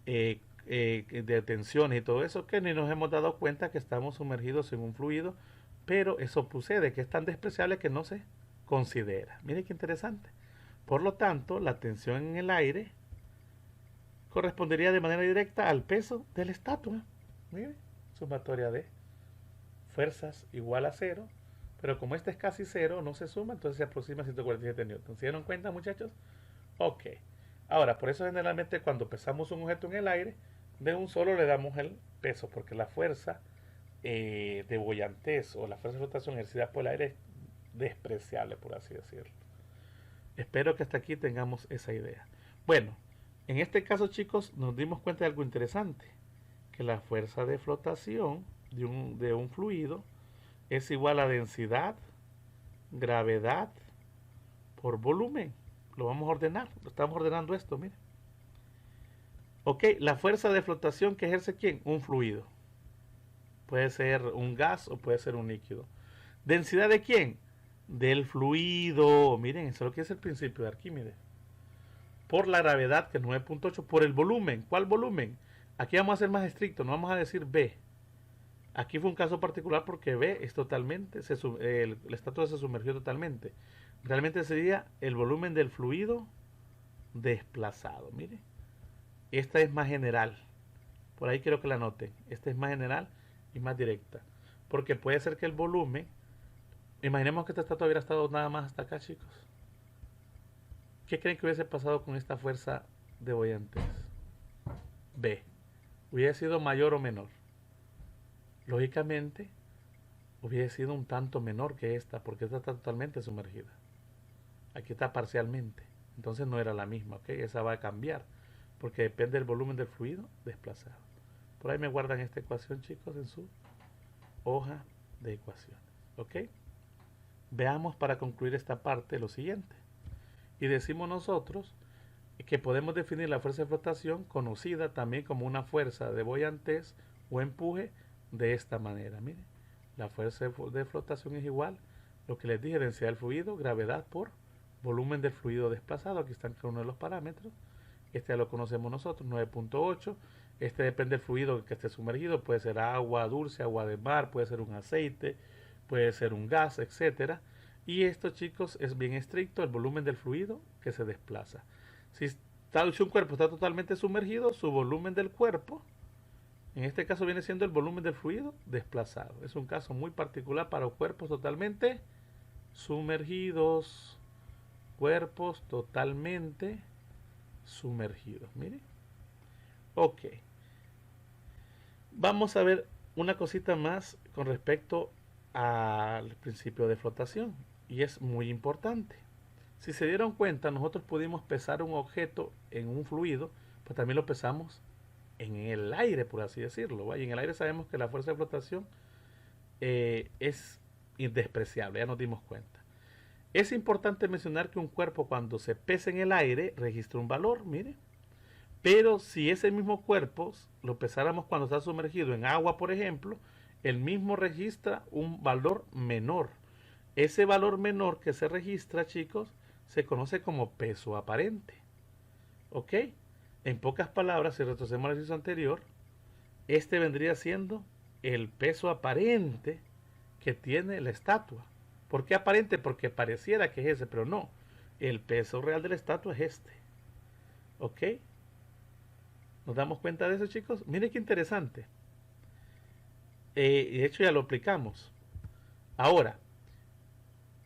de tensiones y todo eso, que ni nos hemos dado cuenta que estamos sumergidos en un fluido, pero eso sucede, que es tan despreciable que no se considera. Miren qué interesante. Por lo tanto, la tensión en el aire correspondería de manera directa al peso de la estatua. Miren, sumatoria de fuerzas igual a cero, pero como este es casi cero, no se suma, entonces se aproxima a 147 newtons. ¿Se dieron cuenta, muchachos? Ok. Ahora, por eso generalmente cuando pesamos un objeto en el aire, de un solo le damos el peso, porque la fuerza de bullantez o la fuerza de flotación ejercida por el aire es despreciable, por así decirlo. Espero que hasta aquí tengamos esa idea. Bueno, en este caso, chicos, nos dimos cuenta de algo interesante, que la fuerza de flotación de un fluido es igual a densidad, gravedad por volumen. Lo vamos a ordenar, lo estamos ordenando esto, miren. Ok, la fuerza de flotación que ejerce ¿quién? Un fluido. Puede ser un gas o puede ser un líquido. ¿Densidad de quién? Del fluido. Miren, eso es lo que es el principio de Arquímedes. Por la gravedad, que es 9.8, por el volumen. ¿Cuál volumen? Aquí vamos a ser más estrictos, no vamos a decir B. Aquí fue un caso particular porque B es totalmente, la estatua se sumergió totalmente. Realmente sería el volumen del fluido desplazado. Mire, esta es más general. Por ahí quiero que la noten. Esta es más general y más directa. Porque puede ser que el volumen, imaginemos que esta estatua hubiera estado nada más hasta acá, chicos. ¿Qué creen que hubiese pasado con esta fuerza de buoyantes? B. ¿Hubiese sido mayor o menor? Lógicamente, hubiese sido un tanto menor que esta, porque esta está totalmente sumergida. Aquí está parcialmente. Entonces no era la misma, ¿ok? Esa va a cambiar, porque depende del volumen del fluido desplazado. Por ahí me guardan esta ecuación, chicos, en su hoja de ecuaciones, ¿ok? Veamos para concluir esta parte lo siguiente. Y decimos nosotros que podemos definir la fuerza de flotación, conocida también como una fuerza de buoyantez o empuje, de esta manera. Miren, la fuerza de flotación es igual, lo que les dije, densidad del fluido, gravedad por volumen del fluido desplazado. Aquí están cada uno de los parámetros. Este ya lo conocemos nosotros, 9.8. Este depende del fluido que esté sumergido. Puede ser agua dulce, agua de mar, puede ser un aceite, puede ser un gas, etcétera. Y esto, chicos, es bien estricto, el volumen del fluido que se desplaza. Si un cuerpo está totalmente sumergido, su volumen del cuerpo, en este caso viene siendo el volumen del fluido desplazado. Es un caso muy particular para cuerpos totalmente sumergidos. Cuerpos totalmente sumergidos. Miren. Ok. Vamos a ver una cosita más con respecto al principio de flotación. Y es muy importante. Si se dieron cuenta, nosotros pudimos pesar un objeto en un fluido, pues también lo pesamos en el aire, por así decirlo. ¿Va? Y en el aire sabemos que la fuerza de flotación es indespreciable, ya nos dimos cuenta. Es importante mencionar que un cuerpo cuando se pesa en el aire registra un valor, mire. Pero si ese mismo cuerpo lo pesáramos cuando está sumergido en agua, por ejemplo, el mismo registra un valor menor. Ese valor menor que se registra, chicos, se conoce como peso aparente. ¿Ok? En pocas palabras, si retrocedemos al ejercicio anterior, este vendría siendo el peso aparente que tiene la estatua. ¿Por qué aparente? Porque pareciera que es ese, pero no. El peso real de la estatua es este. ¿Ok? ¿Nos damos cuenta de eso, chicos? Miren qué interesante. De hecho, ya lo aplicamos. Ahora,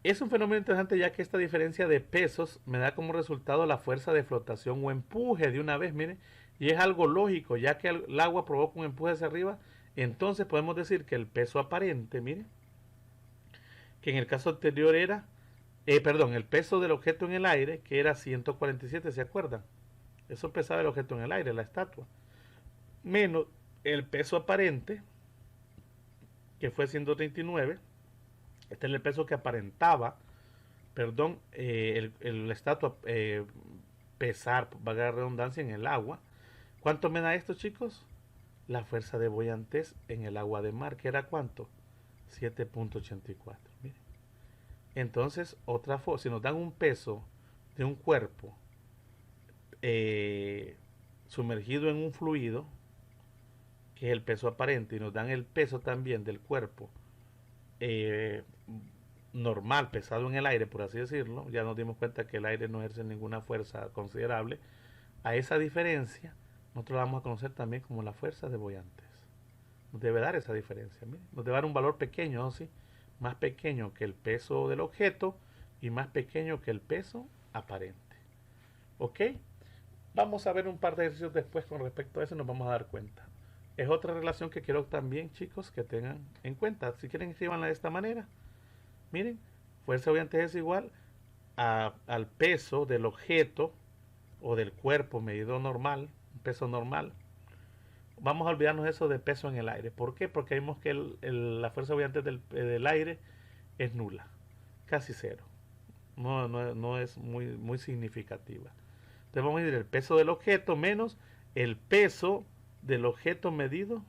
es un fenómeno interesante ya que esta diferencia de pesos me da como resultado la fuerza de flotación o empuje de una vez, miren. Y es algo lógico, ya que el agua provoca un empuje hacia arriba. Entonces podemos decir que el peso aparente, miren, que en el caso anterior era, el peso del objeto en el aire, que era 147, ¿se acuerdan? Eso pesaba el objeto en el aire, la estatua. Menos el peso aparente, que fue 139. Este es el peso que aparentaba, la estatua pesar, valga la redundancia, en el agua. ¿Cuánto me da esto, chicos? La fuerza de buoyantez en el agua de mar, que era ¿cuánto? 7.84. Miren. Entonces, si nos dan un peso de un cuerpo sumergido en un fluido, que es el peso aparente, y nos dan el peso también del cuerpo normal, pesado en el aire, por así decirlo, ya nos dimos cuenta que el aire no ejerce ninguna fuerza considerable. A esa diferencia, nosotros la vamos a conocer también como la fuerza de Boyantes. Nos debe dar esa diferencia, ¿mire? Nos debe dar un valor pequeño, ¿no? ¿Sí? Más pequeño que el peso del objeto y más pequeño que el peso aparente. ¿Ok? Vamos a ver un par de ejercicios después con respecto a eso y nos vamos a dar cuenta. Es otra relación que quiero también, chicos, que tengan en cuenta. Si quieren, escribanla de esta manera. Miren, fuerza obviamente es igual al peso del objeto o del cuerpo medido normal, un peso normal. Vamos a olvidarnos eso de peso en el aire. ¿Por qué? Porque vimos que la fuerza obviamente del aire es nula, casi cero. No es muy significativa. Entonces vamos a decir el peso del objeto menos el peso del objeto medido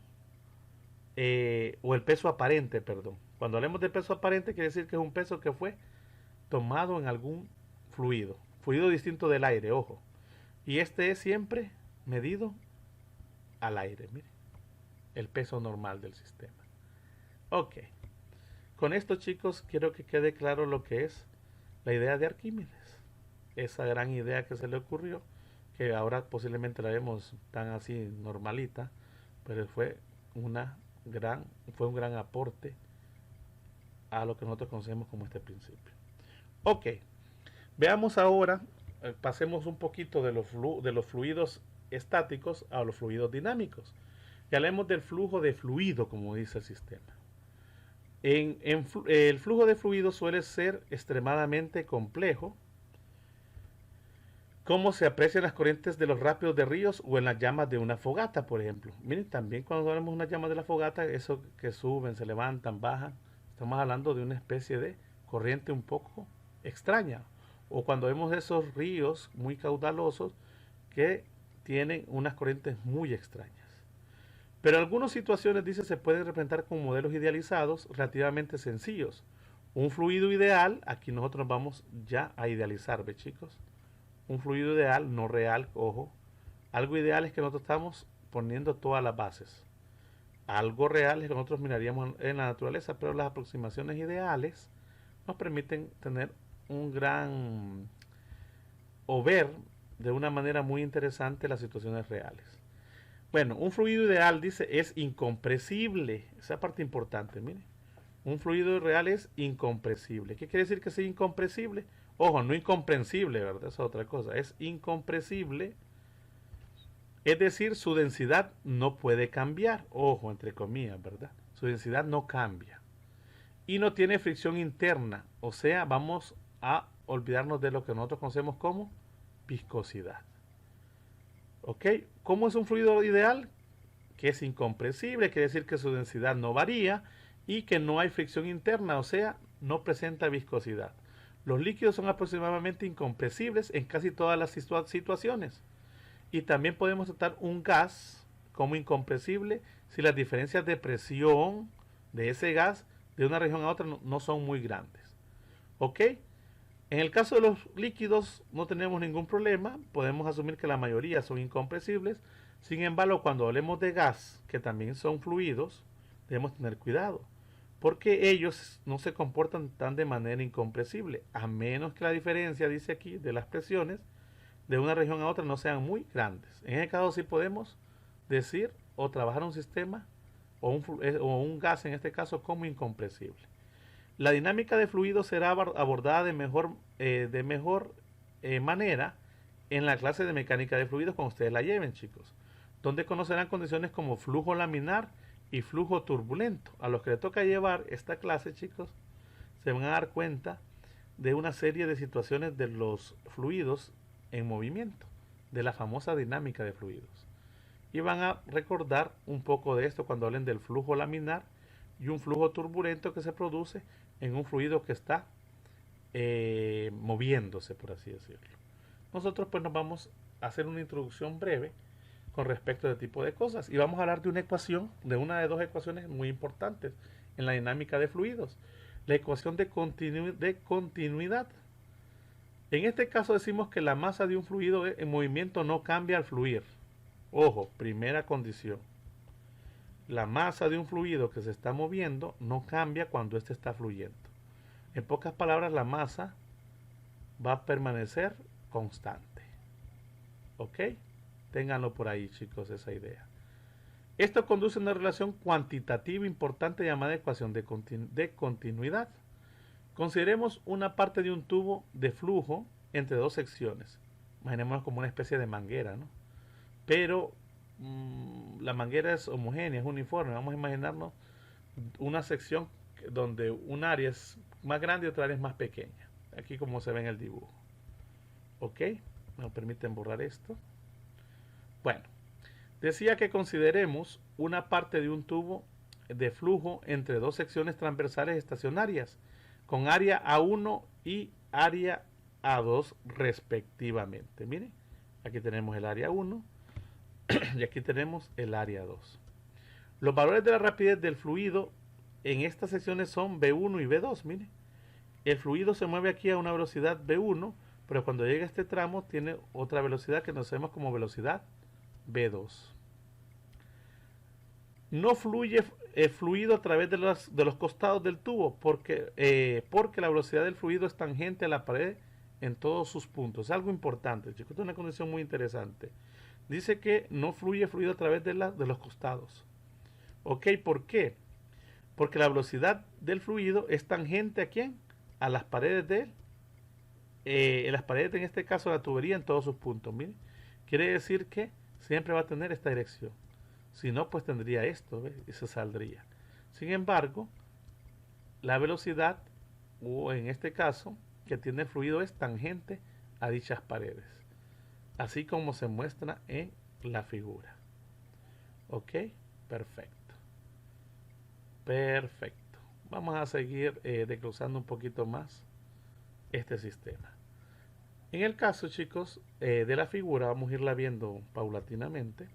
o el peso aparente, perdón. Cuando hablemos de peso aparente quiere decir que es un peso que fue tomado en algún fluido distinto del aire, ojo. Y este es siempre medido al aire, mire, el peso normal del sistema. Ok, con esto, chicos, quiero que quede claro lo que es la idea de Arquímedes, esa gran idea que se le ocurrió, que ahora posiblemente la vemos tan así normalita, pero fue un gran aporte a lo que nosotros conocemos como este principio. Ok, veamos ahora, pasemos un poquito de los fluidos estáticos a los fluidos dinámicos. Y hablemos del flujo de fluido, como dice el sistema. El flujo de fluido suele ser extremadamente complejo, como se aprecia en las corrientes de los rápidos de ríos o en las llamas de una fogata, por ejemplo. Miren, también cuando hablamos de una llama de la fogata, eso que suben, se levantan, bajan, estamos hablando de una especie de corriente un poco extraña. O cuando vemos esos ríos muy caudalosos que tienen unas corrientes muy extrañas. Pero algunas situaciones, dice, se pueden representar con modelos idealizados relativamente sencillos. Un fluido ideal, aquí nosotros vamos ya a idealizar, ¿ve, chicos? Un fluido ideal, no real, ojo. Algo ideal es que nosotros estamos poniendo todas las bases. Algo real es que nosotros miraríamos en la naturaleza, pero las aproximaciones ideales nos permiten tener un gran o ver de una manera muy interesante las situaciones reales. Bueno, un fluido ideal, dice, es incompresible. Esa parte importante, mire. Un fluido real es incompresible. ¿Qué quiere decir que sea incompresible? Ojo, no incomprensible, ¿verdad? Esa es otra cosa. Es incompresible. Es decir, su densidad no puede cambiar. Ojo, entre comillas, ¿verdad? Su densidad no cambia. Y no tiene fricción interna. O sea, vamos a olvidarnos de lo que nosotros conocemos como viscosidad. ¿Ok? ¿Cómo es un fluido ideal? Que es incompresible, quiere decir que su densidad no varía y que no hay fricción interna, o sea, no presenta viscosidad. Los líquidos son aproximadamente incompresibles en casi todas las situaciones. Y también podemos tratar un gas como incompresible si las diferencias de presión de ese gas de una región a otra no son muy grandes. ¿Ok? En el caso de los líquidos no tenemos ningún problema, podemos asumir que la mayoría son incompresibles. Sin embargo, cuando hablemos de gas, que también son fluidos, debemos tener cuidado, porque ellos no se comportan tan de manera incompresible, a menos que la diferencia, dice aquí, de las presiones de una región a otra no sean muy grandes. En ese caso sí podemos decir o trabajar un sistema o un gas en este caso como incompresible. La dinámica de fluidos será abordada de mejor manera en la clase de mecánica de fluidos cuando ustedes la lleven, chicos, donde conocerán condiciones como flujo laminar y flujo turbulento. A los que les toca llevar esta clase, chicos, se van a dar cuenta de una serie de situaciones de los fluidos en movimiento, de la famosa dinámica de fluidos. Y van a recordar un poco de esto cuando hablen del flujo laminar y un flujo turbulento que se produce en un fluido que está moviéndose, por así decirlo. Nosotros pues nos vamos a hacer una introducción breve con respecto a este tipo de cosas y vamos a hablar de una ecuación, de una de dos ecuaciones muy importantes en la dinámica de fluidos, la ecuación de continuidad. En este caso decimos que la masa de un fluido en movimiento no cambia al fluir. Ojo, primera condición. La masa de un fluido que se está moviendo no cambia cuando éste está fluyendo. En pocas palabras, la masa va a permanecer constante. ¿Ok? Ténganlo por ahí, chicos, esa idea. Esto conduce a una relación cuantitativa importante llamada ecuación de continuidad. Consideremos una parte de un tubo de flujo entre dos secciones. Imaginémonos como una especie de manguera, ¿no? Pero la manguera es homogénea, es uniforme. Vamos a imaginarnos una sección donde un área es más grande y otra área es más pequeña. Aquí como se ve en el dibujo. ¿Ok? Me permiten borrar esto. Bueno, decía que consideremos una parte de un tubo de flujo entre dos secciones transversales estacionarias con área A1 y área A2 respectivamente. Miren, aquí tenemos el área 1 y aquí tenemos el área 2. Los valores de la rapidez del fluido en estas secciones son V1 y V2. Miren, el fluido se mueve aquí a una velocidad V1, pero cuando llega a este tramo tiene otra velocidad que nos vemos como velocidad V2. No fluye fluido a través de los costados del tubo porque la velocidad del fluido es tangente a la pared en todos sus puntos. Es algo importante, chicos. Esta es una condición muy interesante. Dice que no fluye fluido a través de los costados. ¿Ok? ¿Por qué? Porque la velocidad del fluido es tangente ¿a quién? A las paredes de en las paredes, en este caso la tubería en todos sus puntos. Miren, quiere decir que siempre va a tener esta dirección. Si no, pues tendría esto, ¿ves? Y se saldría. Sin embargo, la velocidad, o en este caso, que tiene el fluido es tangente a dichas paredes. Así como se muestra en la figura. ¿Ok? Perfecto. Perfecto. Vamos a seguir desglosando un poquito más este sistema. En el caso, chicos, de la figura, vamos a irla viendo paulatinamente.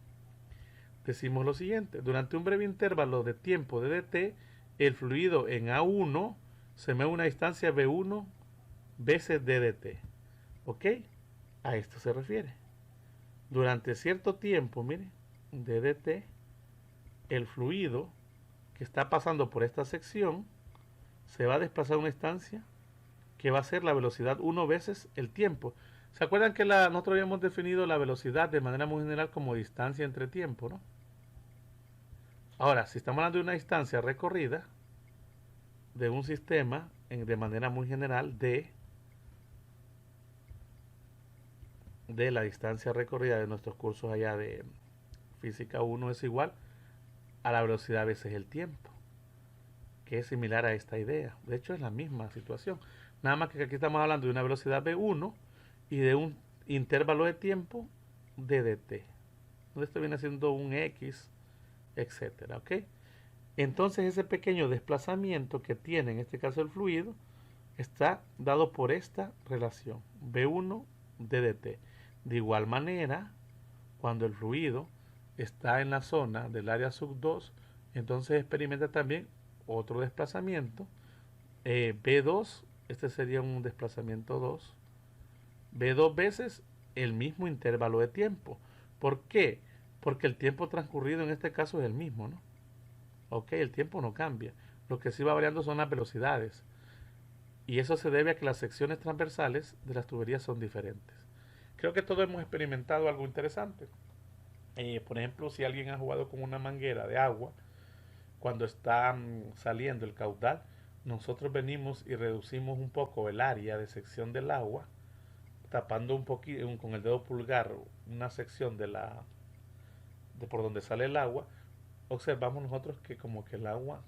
Decimos lo siguiente: durante un breve intervalo de tiempo de dt, el fluido en A1 se mueve a una distancia V1 veces ddt. ¿Ok? A esto se refiere. Durante cierto tiempo, mire, ddt, el fluido que está pasando por esta sección se va a desplazar a una distancia que va a ser la velocidad 1 veces el tiempo. ¿Se acuerdan que nosotros habíamos definido la velocidad de manera muy general como distancia entre tiempo, ¿no? Ahora, si estamos hablando de una distancia recorrida de un sistema de manera muy general de la distancia recorrida de nuestros cursos allá de física 1 es igual a la velocidad veces el tiempo. que es similar a esta idea. De hecho, es la misma situación. Nada más que aquí estamos hablando de una velocidad v1 y de un intervalo de tiempo de dt. Esto viene siendo un x, etcétera, ¿ok? Entonces ese pequeño desplazamiento que tiene en este caso el fluido está dado por esta relación v1 de dt. De igual manera, cuando el fluido está en la zona del área sub 2, entonces experimenta también otro desplazamiento v2, este sería un desplazamiento 2, v2 veces el mismo intervalo de tiempo. ¿Por qué? Porque el tiempo transcurrido en este caso es el mismo, ¿no? Ok, el tiempo no cambia. Lo que sí va variando son las velocidades. Y eso se debe a que las secciones transversales de las tuberías son diferentes. Creo que todos hemos experimentado algo interesante. Por ejemplo, si alguien ha jugado con una manguera de agua, cuando está saliendo el caudal, nosotros venimos y reducimos un poco el área de sección del agua, tapando un poquito con el dedo pulgar una sección de por donde sale el agua. Observamos nosotros que como que el agua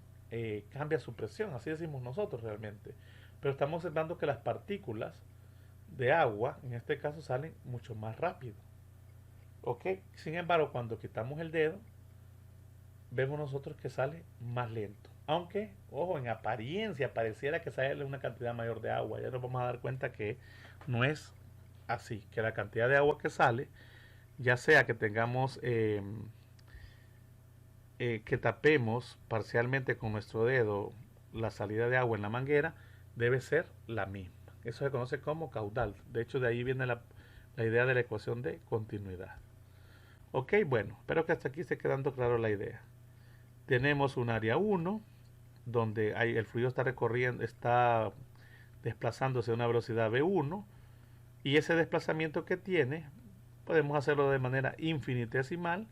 cambia su presión, así decimos nosotros realmente. Pero estamos observando que las partículas de agua, en este caso, salen mucho más rápido. ¿Ok? Sin embargo, cuando quitamos el dedo, vemos nosotros que sale más lento. Aunque, ojo, en apariencia pareciera que sale una cantidad mayor de agua. Ya nos vamos a dar cuenta que no es así, que la cantidad de agua que sale, ya sea que tengamos que tapemos parcialmente con nuestro dedo la salida de agua en la manguera, debe ser la misma. Eso se conoce como caudal. De hecho, de ahí viene la idea de la ecuación de continuidad. Ok, bueno, espero que hasta aquí esté quedando claro la idea. Tenemos un área 1, donde el fluido está recorriendo, está desplazándose a una velocidad v1, y ese desplazamiento que tiene, podemos hacerlo de manera infinitesimal,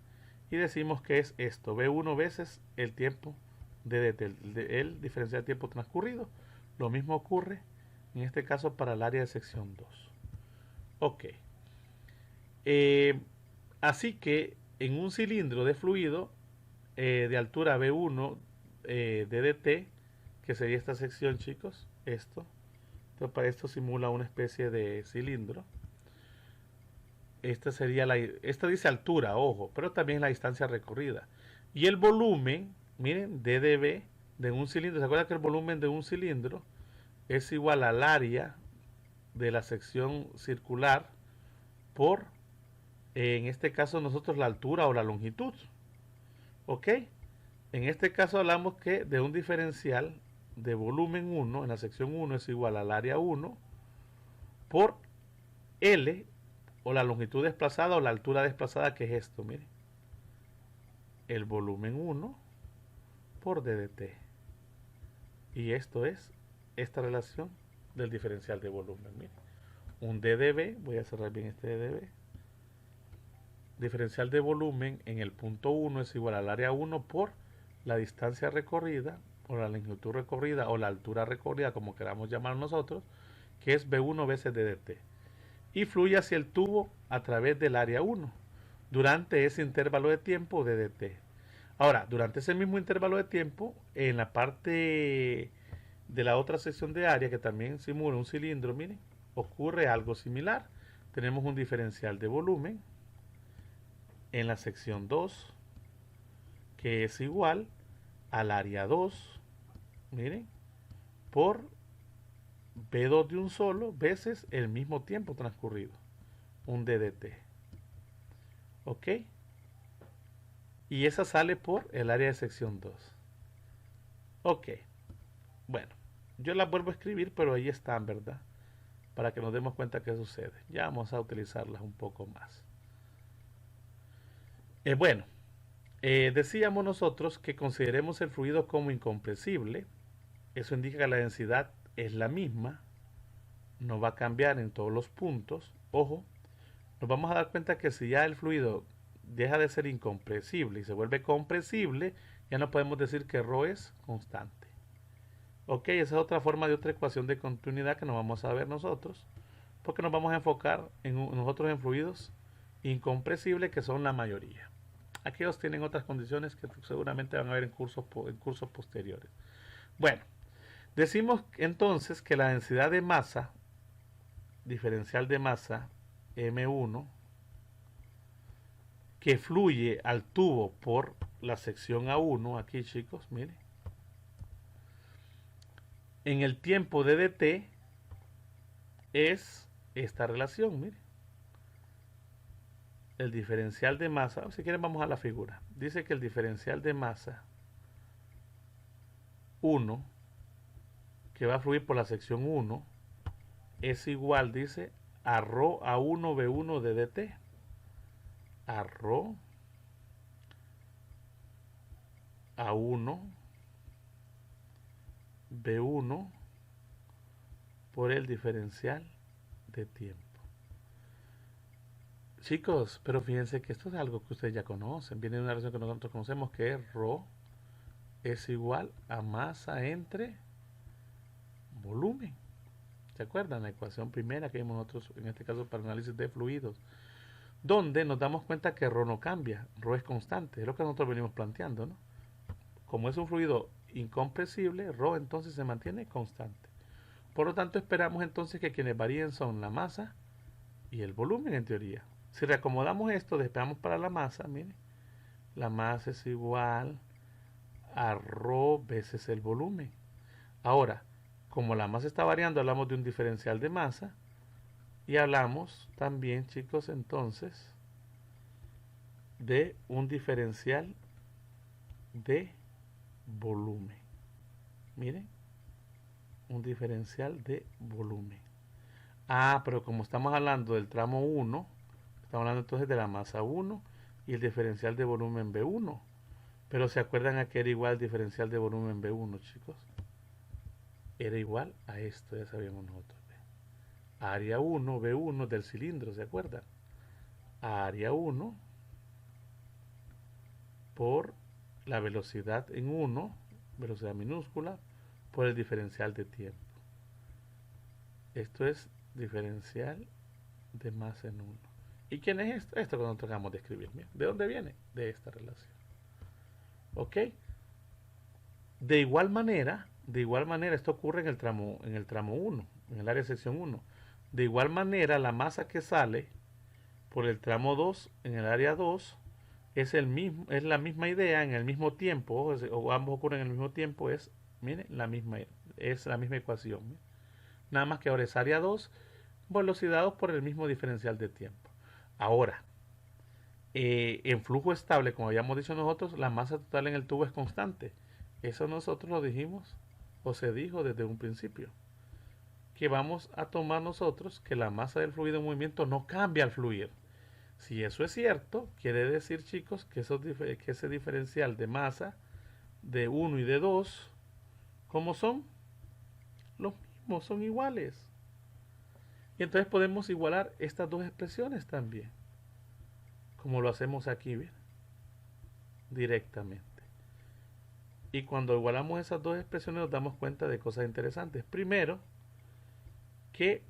y decimos que es esto, v1 veces el tiempo el diferencial de tiempo transcurrido. Lo mismo ocurre en este caso para el área de sección 2. Ok. Así que en un cilindro de fluido de altura v1 de dt, que sería esta sección, chicos, entonces para esto simula una especie de cilindro. Esta sería esta dice altura, ojo, pero también la distancia recorrida. Y el volumen, miren, ddv de un cilindro. ¿Se acuerdan que el volumen de un cilindro es igual al área de la sección circular por, en este caso nosotros, la altura o la longitud? ¿Ok? En este caso hablamos que de un diferencial de volumen 1 en la sección 1 es igual al área 1 por L, o la longitud desplazada o la altura desplazada, que es esto, mire, el volumen 1 por ddt. Y esto es esta relación del diferencial de volumen. Mire, un ddv, voy a cerrar bien este ddv, diferencial de volumen en el punto 1 es igual al área 1 por la distancia recorrida, o la longitud recorrida, o la altura recorrida, como queramos llamar nosotros, que es v1 veces ddt. Y fluye hacia el tubo a través del área 1 durante ese intervalo de tiempo de dt. Ahora, durante ese mismo intervalo de tiempo, en la parte de la otra sección de área, que también simula un cilindro, miren, ocurre algo similar. Tenemos un diferencial de volumen en la sección 2, que es igual al área 2, miren, por V2 de un solo veces el mismo tiempo transcurrido, un ddt. ¿Ok? Y esa sale por el área de sección 2. Ok. Bueno, yo la vuelvo a escribir, pero ahí están, ¿verdad? Para que nos demos cuenta qué sucede. Ya vamos a utilizarlas un poco más. Bueno, decíamos nosotros que consideremos el fluido como incompresible. Eso indica que la densidad es la misma, no va a cambiar en todos los puntos. Ojo, nos vamos a dar cuenta que si ya el fluido deja de ser incompresible y se vuelve compresible, ya no podemos decir que ρ es constante. Ok, esa es otra forma de otra ecuación de continuidad que no vamos a ver nosotros, porque nos vamos a enfocar nosotros en fluidos incompresibles, que son la mayoría. Aquellos tienen otras condiciones que seguramente van a ver en cursos posteriores. Bueno, decimos entonces que la densidad de masa, diferencial de masa, M1, que fluye al tubo por la sección A1, aquí chicos, miren, en el tiempo de dt es esta relación, miren. El diferencial de masa, si quieren vamos a la figura, dice que el diferencial de masa 1, que va a fluir por la sección 1, es igual, dice, a ρ A1 B1 de dt, a ρ A1 B1 por el diferencial de tiempo. Chicos, pero fíjense que esto es algo que ustedes ya conocen. Viene de una relación que nosotros conocemos, que es ρ es igual a masa entre volumen. ¿Se acuerdan? La ecuación primera que vimos nosotros, en este caso para análisis de fluidos, donde nos damos cuenta que ρ no cambia, ρ es constante, es lo que nosotros venimos planteando, ¿no? Como es un fluido incompresible, ρ entonces se mantiene constante. Por lo tanto, esperamos entonces que quienes varíen son la masa y el volumen en teoría. Si reacomodamos esto, despejamos para la masa, miren, la masa es igual a ρ veces el volumen. Ahora, como la masa está variando, hablamos de un diferencial de masa y hablamos también, chicos, entonces de un diferencial de volumen. Miren, un diferencial de volumen. Ah, pero como estamos hablando del tramo 1, estamos hablando entonces de la masa 1 y el diferencial de volumen B1. Pero ¿se acuerdan a qué era igual el diferencial de volumen B1, chicos? Era igual a esto, ya sabíamos nosotros. Área 1, B1 del cilindro, ¿se acuerdan? Área 1 por la velocidad en 1, velocidad minúscula, por el diferencial de tiempo. Esto es diferencial de masa en 1. ¿Y quién es esto? Esto que nosotros acabamos de escribir. ¿De dónde viene? De esta relación. ¿Ok? De igual manera, esto ocurre en el tramo 1, en el área de sección 1. De igual manera, la masa que sale por el tramo 2, en el área 2, es la misma idea en el mismo tiempo, o ambos ocurren en el mismo tiempo, miren, es la misma ecuación. ¿Miren? Nada más que ahora es área 2, velocidad por el mismo diferencial de tiempo. Ahora, en flujo estable, como habíamos dicho nosotros, la masa total en el tubo es constante. Eso nosotros lo dijimos, o se dijo desde un principio, que vamos a tomar nosotros que la masa del fluido en movimiento no cambia al fluir. Si eso es cierto, quiere decir, chicos, que ese diferencial de masa de 1 y de 2, ¿cómo son? Los mismos, son iguales. Y entonces podemos igualar estas dos expresiones también, como lo hacemos aquí, ¿bien? Directamente. Y cuando igualamos esas dos expresiones nos damos cuenta de cosas interesantes. Primero, que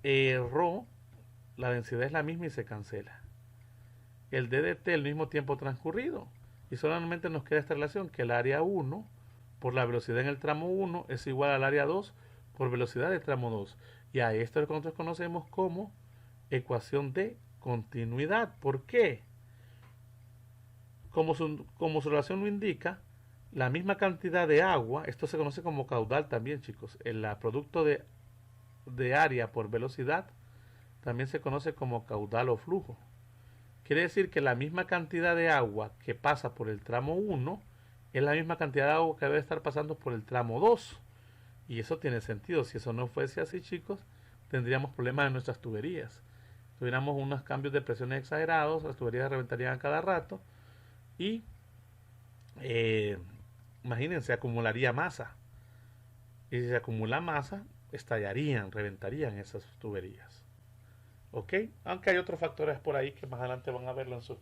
ρ, la densidad es la misma y se cancela. El ddt el mismo tiempo transcurrido. Y solamente nos queda esta relación, que el área 1 por la velocidad en el tramo 1 es igual al área 2 por velocidad del tramo 2. Y a esto es lo que nosotros conocemos como ecuación de continuidad. ¿Por qué? Como su relación lo indica, la misma cantidad de agua, esto se conoce como caudal también, chicos, el producto de área por velocidad también se conoce como caudal o flujo. Quiere decir que la misma cantidad de agua que pasa por el tramo 1 es la misma cantidad de agua que debe estar pasando por el tramo 2. Y eso tiene sentido. Si eso no fuese así, chicos, tendríamos problemas en nuestras tuberías. Tuviéramos unos cambios de presiones exagerados, las tuberías reventarían a cada rato y imagínense, acumularía masa. Y si se acumula masa, estallarían, reventarían esas tuberías. ¿Ok? Aunque hay otros factores por ahí que más adelante van a verlo en sus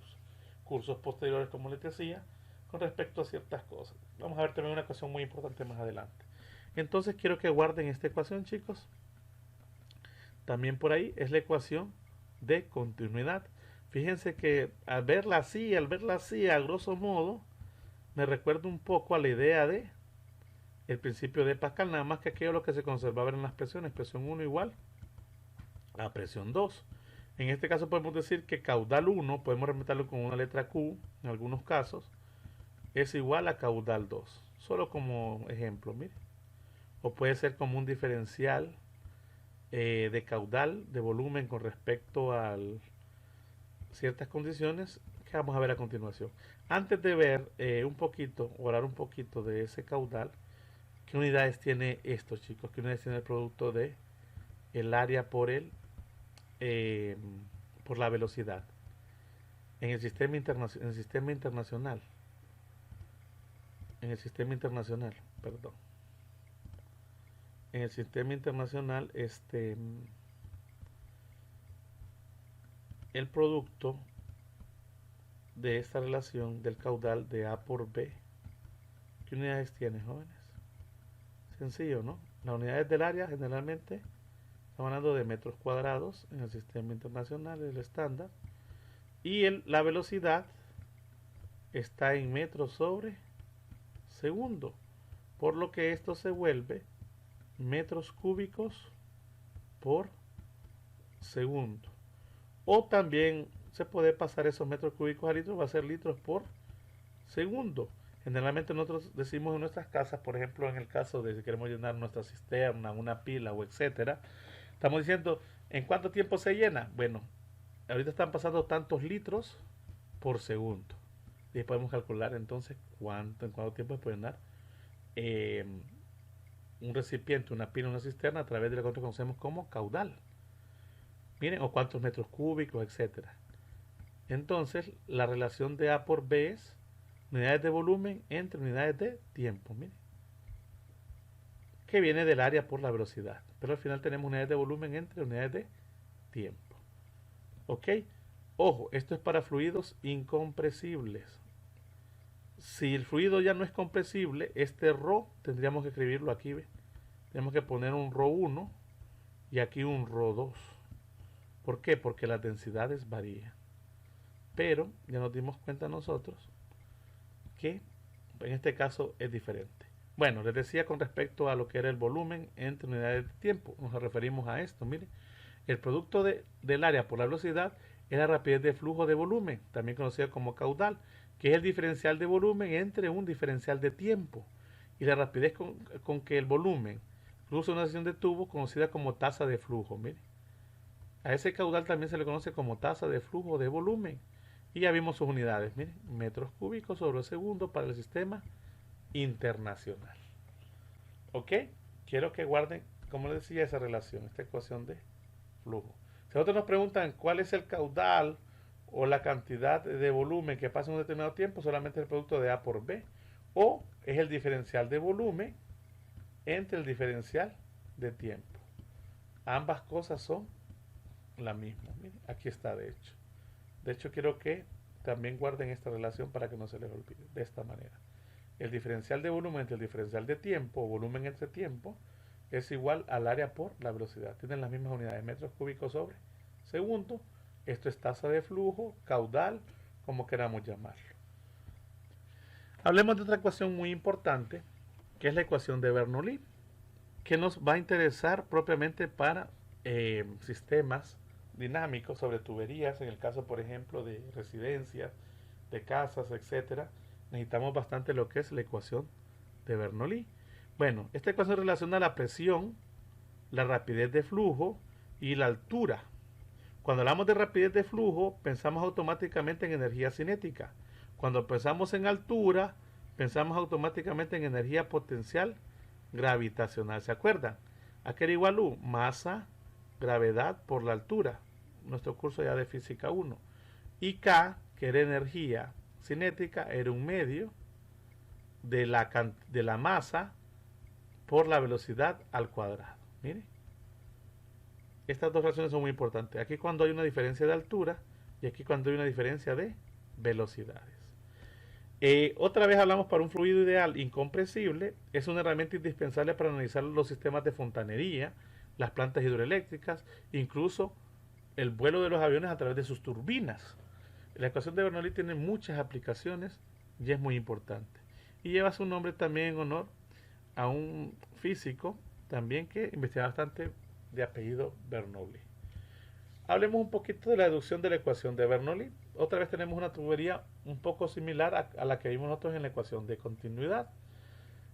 cursos posteriores, como les decía, con respecto a ciertas cosas. Vamos a ver también una ecuación muy importante más adelante. Entonces quiero que guarden esta ecuación, chicos. También por ahí es la ecuación de continuidad. Fíjense que al verla así, a grosso modo, me recuerda un poco a la idea de el principio de Pascal, nada más que aquello lo que se conservaba en las presiones, presión 1 igual a presión 2. En este caso podemos decir que caudal 1, podemos representarlo con una letra Q en algunos casos, es igual a caudal 2. Solo como ejemplo, mire. O puede ser como un diferencial de caudal, de volumen con respecto a ciertas condiciones que vamos a ver a continuación. Antes de ver un poquito, o hablar un poquito de ese caudal, ¿qué unidades tiene esto, chicos? ¿Qué unidades tiene el producto de el área por la velocidad? En el sistema internacional, perdón. En el sistema internacional, el producto de esta relación del caudal de A por B, ¿qué unidades tiene, jóvenes? Sencillo, ¿no? Las unidades del área generalmente estamos hablando de metros cuadrados en el sistema internacional, el estándar, y la velocidad está en metros sobre segundo, por lo que esto se vuelve metros cúbicos por segundo. O también se puede pasar esos metros cúbicos a litros, va a ser litros por segundo. Generalmente nosotros decimos en nuestras casas, por ejemplo, en el caso de si queremos llenar nuestra cisterna, una pila o etcétera, estamos diciendo, ¿en cuánto tiempo se llena? Bueno, ahorita están pasando tantos litros por segundo. Y podemos calcular entonces en cuánto tiempo se puede llenar un recipiente, una pila, una cisterna a través de lo que nosotros conocemos como caudal. Miren, o cuántos metros cúbicos, etcétera. Entonces, la relación de A por B es unidades de volumen entre unidades de tiempo. Miren, que viene del área por la velocidad. Pero al final tenemos unidades de volumen entre unidades de tiempo. ¿Ok? Ojo, esto es para fluidos incompresibles. Si el fluido ya no es compresible, este ρ tendríamos que escribirlo aquí, ¿ve? Tenemos que poner un ρ1 y aquí un ρ2. ¿Por qué? Porque las densidades varían. Pero ya nos dimos cuenta nosotros que en este caso es diferente. Bueno, les decía con respecto a lo que era el volumen entre unidades de tiempo. Nos referimos a esto, miren. El producto del área por la velocidad es la rapidez de flujo de volumen, también conocida como caudal, que es el diferencial de volumen entre un diferencial de tiempo. Y la rapidez con que el volumen cruza una sección de tubo, conocida como tasa de flujo. Miren. A ese caudal también se le conoce como tasa de flujo de volumen. Y ya vimos sus unidades, miren, metros cúbicos sobre segundo para el sistema internacional. ¿Ok? Quiero que guarden, como les decía, esa relación, esta ecuación de flujo. Si nosotros nos preguntan cuál es el caudal o la cantidad de volumen que pasa en un determinado tiempo, solamente el producto de A por B, o es el diferencial de volumen entre el diferencial de tiempo. Ambas cosas son la misma. Miren, aquí está de hecho. De hecho, quiero que también guarden esta relación para que no se les olvide. De esta manera. El diferencial de volumen entre el diferencial de tiempo, o volumen entre tiempo, es igual al área por la velocidad. Tienen las mismas unidades, metros cúbicos sobre segundo. Esto es tasa de flujo, caudal, como queramos llamarlo. Hablemos de otra ecuación muy importante, que es la ecuación de Bernoulli, que nos va a interesar propiamente para sistemas dinámicos sobre tuberías, en el caso por ejemplo de residencias, de casas, etcétera. Necesitamos bastante lo que es la ecuación de Bernoulli. Bueno, esta ecuación relaciona la presión, la rapidez de flujo y la altura. Cuando hablamos de rapidez de flujo, pensamos automáticamente en energía cinética. Cuando pensamos en altura, pensamos automáticamente en energía potencial gravitacional. ¿Se acuerdan? Aquí era igual U, masa, gravedad por la altura. Nuestro curso ya de física 1. Y K, que era energía cinética, era un medio de la masa por la velocidad al cuadrado. Mire. Estas dos relaciones son muy importantes. Aquí cuando hay una diferencia de altura y aquí cuando hay una diferencia de velocidades. Otra vez hablamos para un fluido ideal incompresible. Es una herramienta indispensable para analizar los sistemas de fontanería, las plantas hidroeléctricas, incluso el vuelo de los aviones a través de sus turbinas. La ecuación de Bernoulli tiene muchas aplicaciones y es muy importante. Y lleva su nombre también en honor a un físico también que investiga bastante, de apellido Bernoulli. Hablemos un poquito de la deducción de la ecuación de Bernoulli. Otra vez tenemos una tubería un poco similar a la que vimos nosotros en la ecuación de continuidad.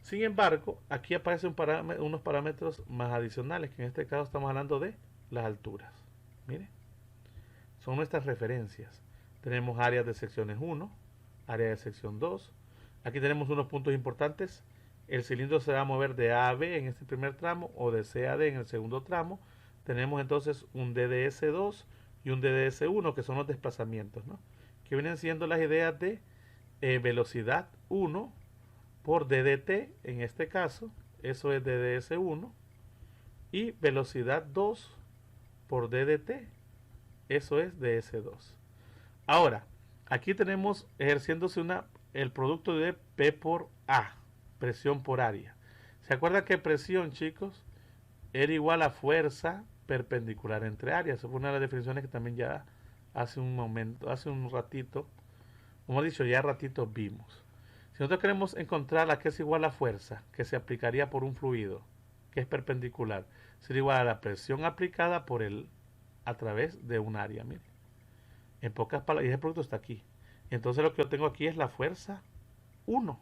Sin embargo, aquí aparecen unos parámetros más adicionales, que en este caso estamos hablando de las alturas. Miren, son nuestras referencias. Tenemos áreas de secciones 1, área de sección 2. Aquí tenemos unos puntos importantes. El cilindro se va a mover de A a B en este primer tramo o de C a D en el segundo tramo. Tenemos entonces un DDS2 y un DDS1, que son los desplazamientos, ¿no? Que vienen siendo las ideas de velocidad 1 por DDT, en este caso, eso es DDS1, y velocidad 2 por DDT, eso es DS2. Ahora, aquí tenemos ejerciéndose el producto de P por A, presión por área. ¿Se acuerdan que presión, chicos, era igual a fuerza perpendicular entre áreas? Esa fue una de las definiciones que también ya hace un ratito, como he dicho, ya ratitos vimos. Si nosotros queremos encontrar la que es igual a fuerza que se aplicaría por un fluido que es perpendicular, sería igual a la presión aplicada a través de un área. Miren, en pocas palabras, y ese producto está aquí. Entonces lo que yo tengo aquí es la fuerza 1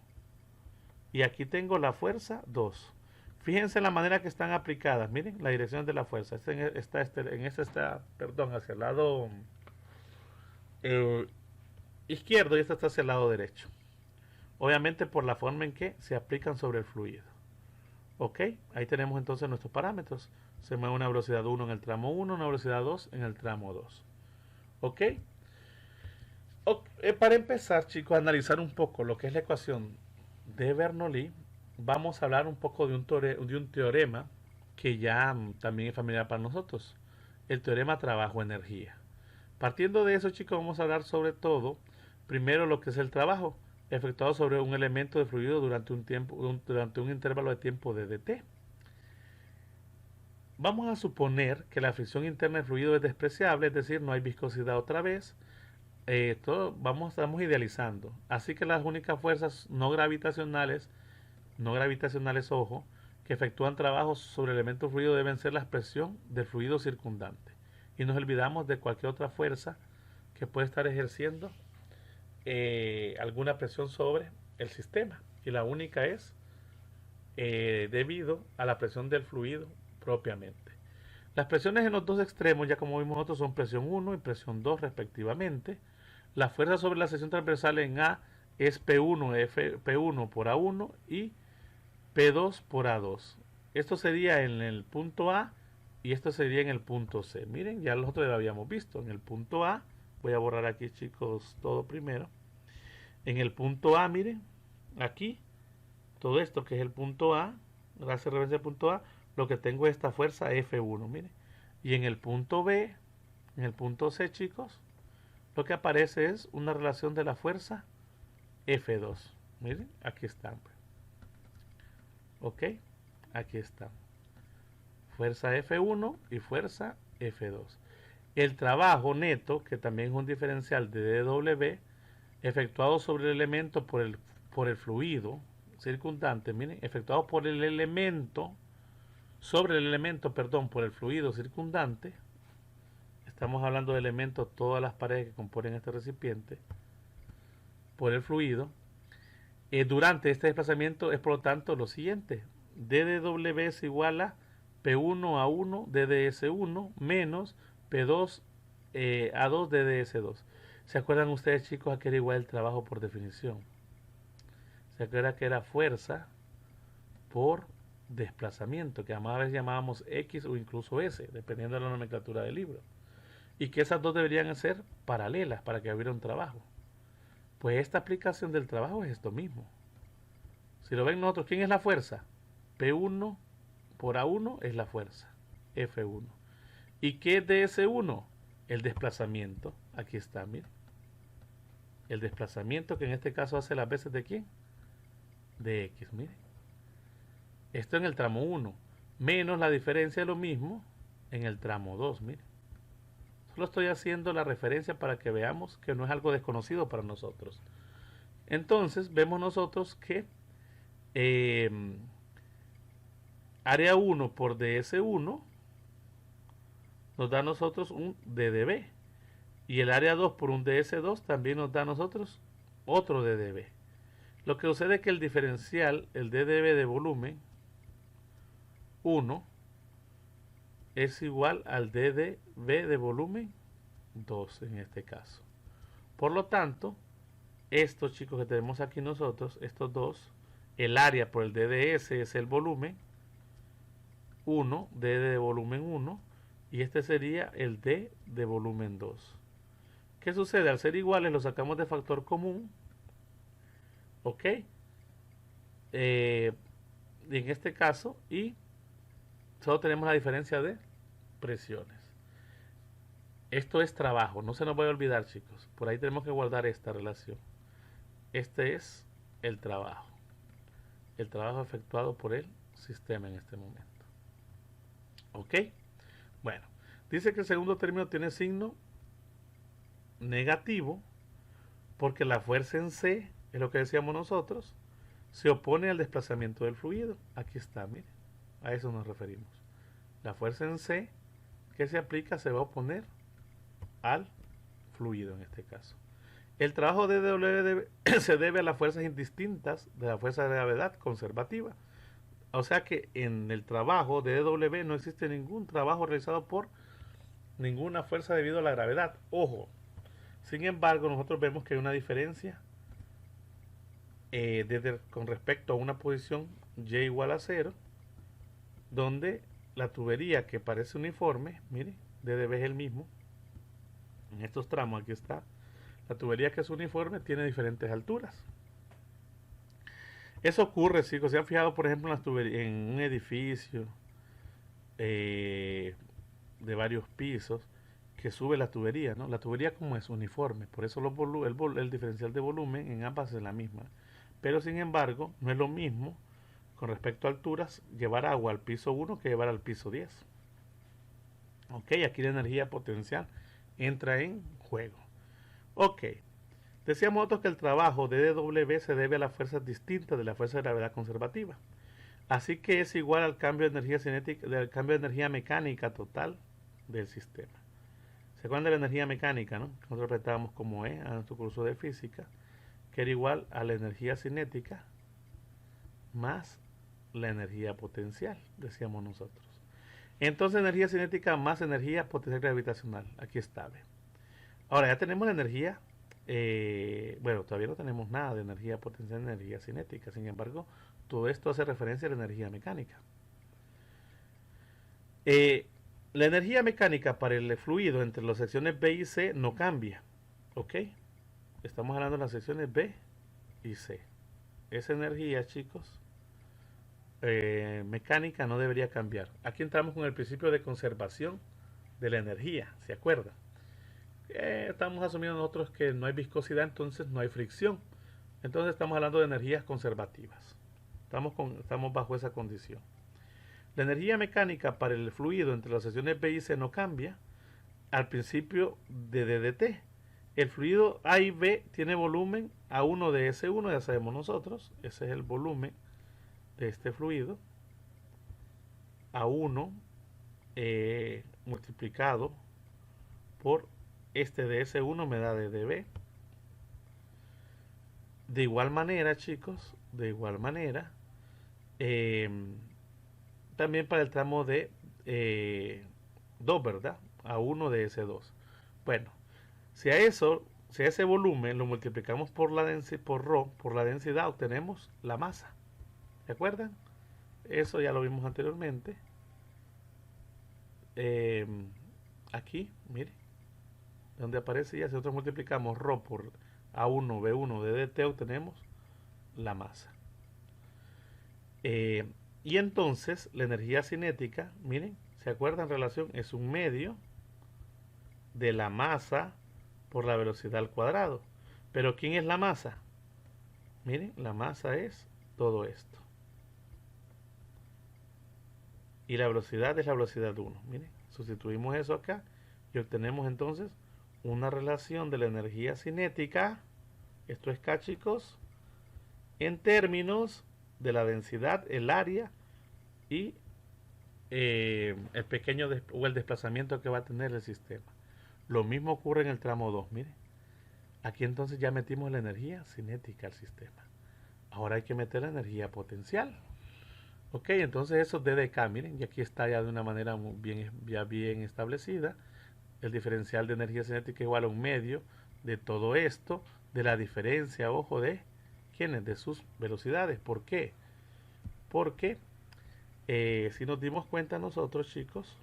y aquí tengo la fuerza 2. Fíjense en la manera que están aplicadas. Miren la dirección de la fuerza. Perdón, hacia el lado izquierdo y esta está hacia el lado derecho. Obviamente por la forma en que se aplican sobre el fluido. Ok, ahí tenemos entonces nuestros parámetros. Se mueve una velocidad 1 en el tramo 1, una velocidad 2 en el tramo 2. Ok. Para empezar, chicos, a analizar un poco lo que es la ecuación de Bernoulli, vamos a hablar un poco de un teorema que ya también es familiar para nosotros. El teorema trabajo-energía. Partiendo de eso, chicos, vamos a hablar sobre todo, primero lo que es el trabajo efectuado sobre un elemento de fluido durante un intervalo de tiempo de dt. Vamos a suponer que la fricción interna del fluido es despreciable, es decir, no hay viscosidad otra vez. Estamos idealizando. Así que las únicas fuerzas no gravitacionales, ojo, que efectúan trabajos sobre el elemento fluido deben ser la presión del fluido circundante. Y nos olvidamos de cualquier otra fuerza que puede estar ejerciendo alguna presión sobre el sistema. Y la única es debido a la presión del fluido propiamente. Las presiones en los dos extremos, ya como vimos nosotros, son presión 1 y presión 2 respectivamente. La fuerza sobre la sección transversal en A es P1 por A1 y P2 por A2. Esto sería en el punto A y esto sería en el punto C. Miren, ya nosotros lo habíamos visto. En el punto A, voy a borrar aquí, chicos, todo primero. En el punto A, miren, aquí, todo esto que es el punto A, gracias a referencia al punto A, lo que tengo es esta fuerza F1, miren. Y en el punto B, en el punto C, chicos, lo que aparece es una relación de la fuerza F2. Miren, aquí están. Ok, aquí están. Fuerza F1 y fuerza F2. El trabajo neto, que también es un diferencial de dW, efectuado sobre el elemento por el fluido circundante, miren, efectuado por el elemento, sobre el elemento, perdón, por el fluido circundante. Estamos hablando de elementos, todas las paredes que componen este recipiente, por el fluido. Durante este desplazamiento es por lo tanto lo siguiente: dW es igual a P1A1 DDS1 menos P2 A2 DDS2. ¿Se acuerdan ustedes, chicos, a que era igual el trabajo por definición? ¿Se acuerdan que era fuerza por desplazamiento, que a veces llamábamos X o incluso S, dependiendo de la nomenclatura del libro? Y que esas dos deberían ser paralelas para que hubiera un trabajo. Pues esta aplicación del trabajo es esto mismo. Si lo ven nosotros, ¿quién es la fuerza? P1 por A1 es la fuerza, F1. ¿Y qué es DS1? El desplazamiento. Aquí está, miren. El desplazamiento que en este caso hace las veces de ¿quién? De X, miren. Esto en el tramo 1, menos la diferencia de lo mismo en el tramo 2, miren. Solo estoy haciendo la referencia para que veamos que no es algo desconocido para nosotros. Entonces vemos nosotros que área 1 por ds1 nos da a nosotros un ddb. Y el área 2 por un ds2 también nos da a nosotros otro ddb. Lo que sucede es que el diferencial, el ddb de volumen 1, es igual al ddb de volumen 2 en este caso. Por lo tanto, estos chicos que tenemos aquí nosotros, estos dos, el área por el dds es el volumen 1, d de volumen 1, y este sería el d de volumen 2. ¿Qué sucede? Al ser iguales lo sacamos de factor común, ¿ok? En este caso, y solo tenemos la diferencia de presiones. Esto es trabajo, no se nos vaya a olvidar, chicos. Por ahí tenemos que guardar esta relación. Este es el trabajo efectuado por el sistema en este momento. ¿Ok? Bueno, dice que el segundo término tiene signo negativo porque la fuerza en C, es lo que decíamos nosotros, se opone al desplazamiento del fluido. Aquí está, miren, a eso nos referimos. La fuerza en C que se aplica se va a oponer al fluido en este caso. El trabajo de DW se debe a las fuerzas indistintas de la fuerza de gravedad conservativa. O sea que en el trabajo de DW no existe ningún trabajo realizado por ninguna fuerza debido a la gravedad. Ojo, sin embargo, nosotros vemos que hay una diferencia con respecto a una posición y igual a 0, donde la tubería que parece uniforme, mire, DDB es el mismo, en estos tramos aquí está, la tubería que es uniforme tiene diferentes alturas. Eso ocurre, chicos, se han fijado, por ejemplo, en, las en un edificio de varios pisos, que sube la tubería, ¿no? La tubería como es uniforme, por eso el diferencial de volumen en ambas es la misma. Pero sin embargo, no es lo mismo con respecto a alturas llevar agua al piso 1 que llevar al piso 10. Ok, aquí la energía potencial entra en juego. Ok, decíamos nosotros que el trabajo de DW se debe a las fuerzas distintas de la fuerza de gravedad conservativa. Así que es igual al cambio de energía cinética, del cambio de energía mecánica total del sistema. ¿Se acuerdan de la energía mecánica, no? Nosotros interpretábamos como E a nuestro curso de física, que era igual a la energía cinética más la energía potencial, decíamos nosotros. Entonces, energía cinética más energía potencial gravitacional. Aquí está. ¿Ve? Ahora, ya tenemos la energía. Bueno, todavía no tenemos nada de energía potencial y energía cinética. Sin embargo, todo esto hace referencia a la energía mecánica. La energía mecánica para el fluido entre las secciones B y C no cambia. ¿Ok? Estamos hablando de las secciones B y C. Esa energía, chicos, mecánica no debería cambiar. Aquí entramos con el principio de conservación de la energía, ¿se acuerdan? Estamos asumiendo nosotros que no hay viscosidad, entonces no hay fricción. Entonces estamos hablando de energías conservativas. Estamos bajo esa condición. La energía mecánica para el fluido entre las secciones B y C no cambia al principio de DDT. El fluido A y B tiene volumen A1 de S1, ya sabemos nosotros, ese es el volumen de este fluido. A1 multiplicado por este de S1 me da DDB. De igual manera, chicos, de igual manera, también para el tramo de 2, ¿verdad? A1 de S2. Bueno, si a ese volumen lo multiplicamos por la densidad, obtenemos la masa. ¿Se acuerdan? Eso ya lo vimos anteriormente. Aquí, mire, donde aparece ya, si nosotros multiplicamos ρ por A1, B1 de dt, obtenemos la masa. Y entonces la energía cinética, miren, ¿se acuerdan? Relación es un medio de la masa por la velocidad al cuadrado. Pero ¿quién es la masa? Miren, la masa es todo esto. Y la velocidad es la velocidad 1. Miren, sustituimos eso acá y obtenemos entonces una relación de la energía cinética, esto es K, chicos, en términos de la densidad, el área y el pequeño o el desplazamiento que va a tener el sistema. Lo mismo ocurre en el tramo 2, mire. Aquí entonces ya metimos la energía cinética al sistema. Ahora hay que meter la energía potencial. Ok, entonces eso DDK, miren, y aquí está ya de una manera ya bien establecida. El diferencial de energía cinética igual a un medio de todo esto, de la diferencia, ojo, de ¿quiénes? De sus velocidades. ¿Por qué? Porque si nos dimos cuenta nosotros, chicos,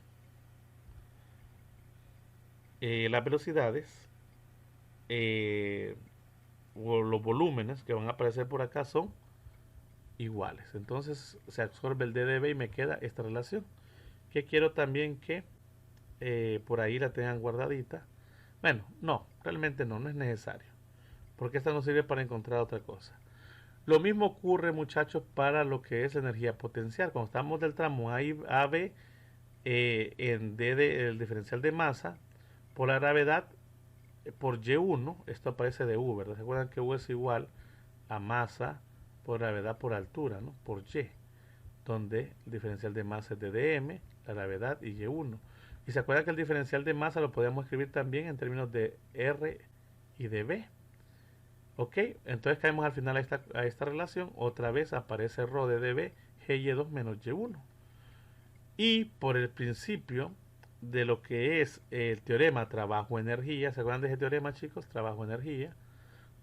las velocidades eh, o los volúmenes que van a aparecer por acá son iguales. Entonces se absorbe el DDB y me queda esta relación. Que quiero también que por ahí la tengan guardadita. Bueno, no, realmente no es necesario. Porque esta nos sirve para encontrar otra cosa. Lo mismo ocurre, muchachos, para lo que es energía potencial. Cuando estamos del tramo AB en D el diferencial de masa, por la gravedad, por Y1, esto aparece de U, ¿verdad? ¿Se acuerdan que U es igual a masa por gravedad por altura, ¿no? Por Y, donde el diferencial de masa es de dm, la gravedad y Y1. Y se acuerdan que el diferencial de masa lo podemos escribir también en términos de R y de B. Ok, entonces caemos al final a esta relación, otra vez aparece ρ de dB, GY2 menos Y1. Y por el principio de lo que es el teorema trabajo-energía, ¿se acuerdan de ese teorema, chicos? Trabajo-energía,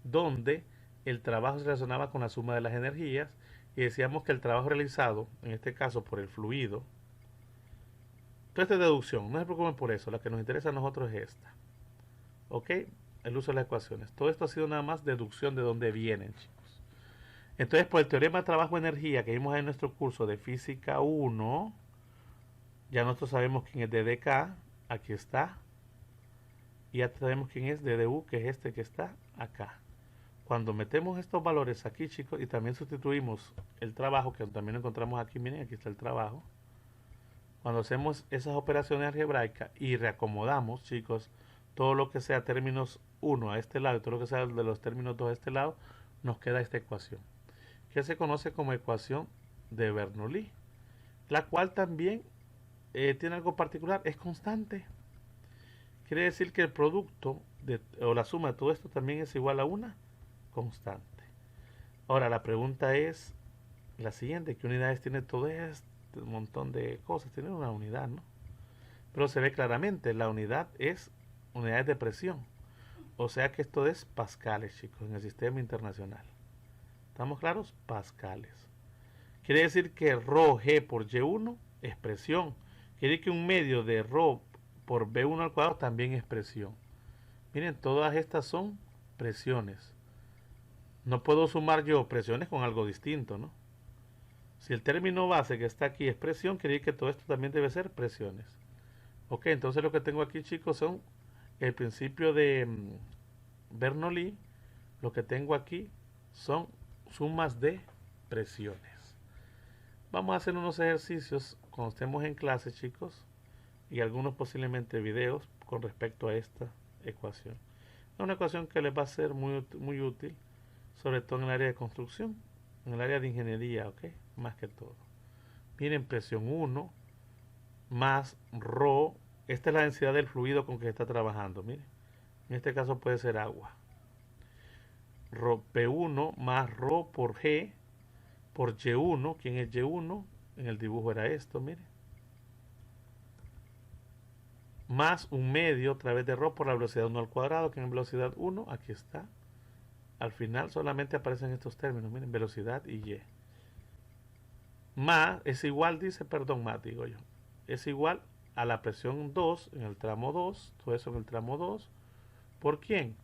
donde el trabajo se relacionaba con la suma de las energías y decíamos que el trabajo realizado, en este caso por el fluido, toda esta deducción, no se preocupen por eso, la que nos interesa a nosotros es esta. ¿Ok? El uso de las ecuaciones. Todo esto ha sido nada más deducción de dónde vienen, chicos. Entonces, por el teorema trabajo-energía que vimos en nuestro curso de física 1, ya nosotros sabemos quién es DDK, aquí está. Y ya sabemos quién es DDU, que es este que está acá. Cuando metemos estos valores aquí, chicos, y también sustituimos el trabajo, que también lo encontramos aquí, miren, aquí está el trabajo. Cuando hacemos esas operaciones algebraicas y reacomodamos, chicos, todo lo que sea términos 1 a este lado y todo lo que sea de los términos 2 a este lado, nos queda esta ecuación, que se conoce como ecuación de Bernoulli, la cual también tiene algo particular, es constante. Quiere decir que el producto o la suma de todo esto también es igual a una constante. Ahora la pregunta es la siguiente: ¿qué unidades tiene todo este montón de cosas? Tiene una unidad, ¿no? Pero se ve claramente, la unidad es unidades de presión. O sea que esto es pascales, chicos, en el sistema internacional. ¿Estamos claros? Pascales. Quiere decir que ρ G por Y1 es presión. Quiere decir que un medio de ρ por B1 al cuadrado también es presión. Miren, todas estas son presiones. No puedo sumar yo presiones con algo distinto, ¿no? Si el término base que está aquí es presión, quiere decir que todo esto también debe ser presiones. Ok, entonces lo que tengo aquí, chicos, son el principio de Bernoulli. Lo que tengo aquí son sumas de presiones. Vamos a hacer unos ejercicios cuando estemos en clase, chicos, y algunos posiblemente videos con respecto a esta ecuación. Es una ecuación que les va a ser muy útil, sobre todo en el área de construcción, en el área de ingeniería, ¿ok? Más que todo. Miren, presión 1 más ρ, esta es la densidad del fluido con que se está trabajando, miren. En este caso puede ser agua. P1 más ρ por G por Y1. ¿Quién es Y1? En el dibujo era esto, miren. Más un medio a través de ρ por la velocidad 1 al cuadrado, que es velocidad 1, aquí está. Al final solamente aparecen estos términos, miren, velocidad y Y. Más es igual, dice, perdón, más digo yo, es igual a la presión 2 en el tramo 2, todo eso en el tramo 2, ¿por quién?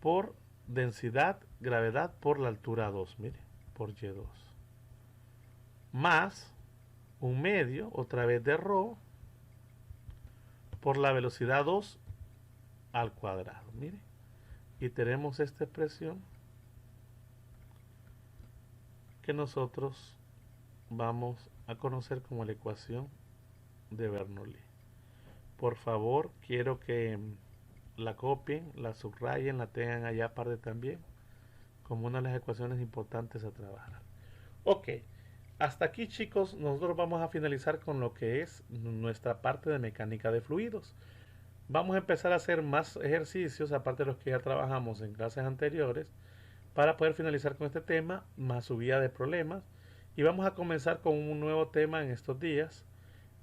Por densidad, gravedad por la altura 2, mire, por Y2. Más un medio, otra vez de ρ, por la velocidad 2 al cuadrado, mire. Y tenemos esta expresión que nosotros vamos a conocer como la ecuación de Bernoulli. Por favor, quiero que la copien, la subrayen, la tengan allá aparte también, como una de las ecuaciones importantes a trabajar. Ok, Hasta aquí, chicos, nosotros vamos a finalizar con lo que es nuestra parte de mecánica de fluidos. Vamos a empezar a hacer más ejercicios, aparte de los que ya trabajamos en clases anteriores, para poder finalizar con este tema, más subida de problemas. Y vamos a comenzar con un nuevo tema en estos días,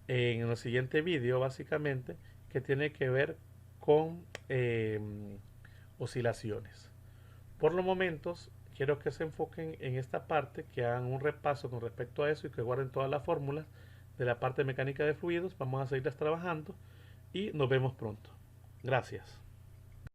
en el siguiente vídeo, básicamente, que tiene que ver con oscilaciones. Por los momentos, quiero que se enfoquen en esta parte, que hagan un repaso con respecto a eso y que guarden todas las fórmulas de la parte mecánica de fluidos. Vamos a seguirlas trabajando y nos vemos pronto. Gracias.